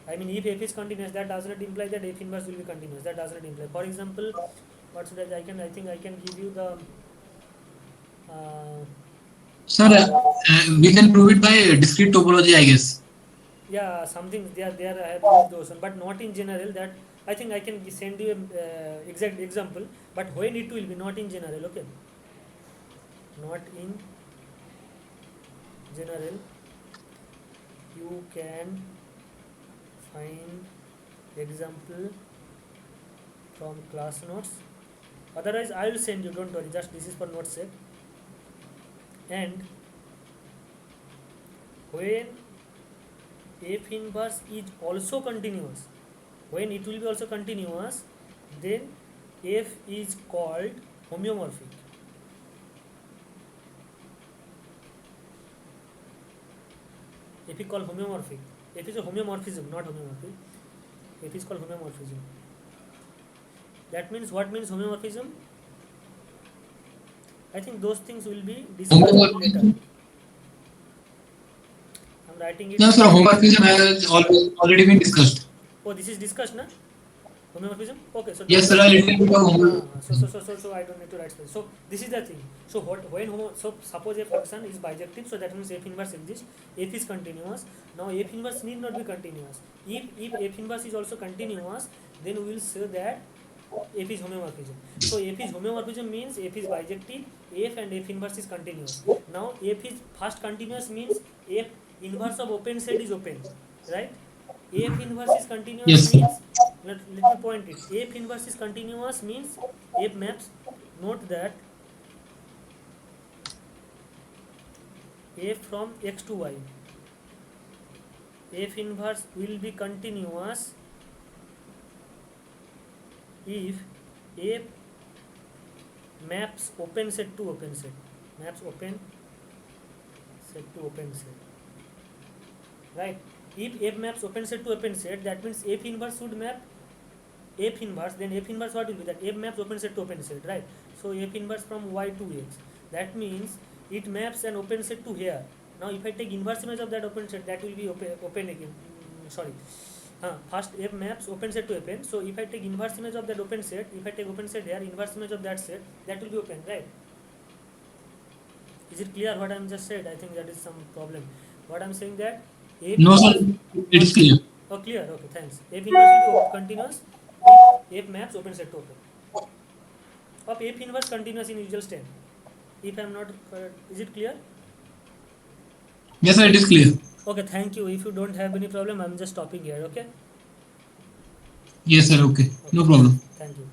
I mean, if f is continuous, that does not imply that f inverse will be continuous. That does not imply. For example, what should I think I can give you the sir, we can prove it by discrete topology, I guess. yeah, something there I have used those one, but not in general. That I think I can send you a exact example, but when it will be not in general, okay? Not in general, you can find example from class notes. Otherwise, I will send you. Don't worry. Just this is for notes sake. And when f inverse is also continuous, when it will be also continuous, then f is called homeomorphic. F is called homeomorphic. F is a homeomorphism, not homeomorphic. F is called homeomorphism. That means what means homeomorphism? I think those things will be discussed later. I'm writing it. No, sir, homomorphism has already been discussed. Oh, this is discussed, na? Homomorphism? Okay, so Yes, sir. A little bit of homework. so I don't need to write space. So this is the thing. So so suppose a function is bijective, so that means f inverse exists. F is continuous. Now f inverse need not be continuous. If f inverse is also continuous, then we will say that f is homomorphism. So f is homomorphism means f is bijective, f and f inverse is continuous. Now f is first continuous means f inverse of open set is open, right? F inverse is continuous Yes. means, let me point it. F inverse is continuous means F maps. Note that F from x to y. F inverse will be continuous if F maps open set to open set. Maps open set to open set. Right? If F maps open set to open set, that means F inverse should map F inverse. Then F inverse what will be? That F maps open set to open set, right? So F inverse from y to x. That means it maps an open set to here. Now if I take inverse image of that open set, that will be open again. Sorry. First F maps open set to open. So if I take inverse image of that open set, if I take open set here, inverse image of that set, that will be open, right? Is it clear what I am just said? I think that is some problem. What I am saying that F No, sir. It is clear. Oh, clear. Okay, thanks. F inverse will be continuous if F maps open set to open. Of F inverse continuous in usual state. If I am not correct, is it clear? Yes, sir. It is clear. Okay, thank you. If you don't have any problem, I am just stopping here. Okay. Yes, sir. Okay. No problem. Thank you.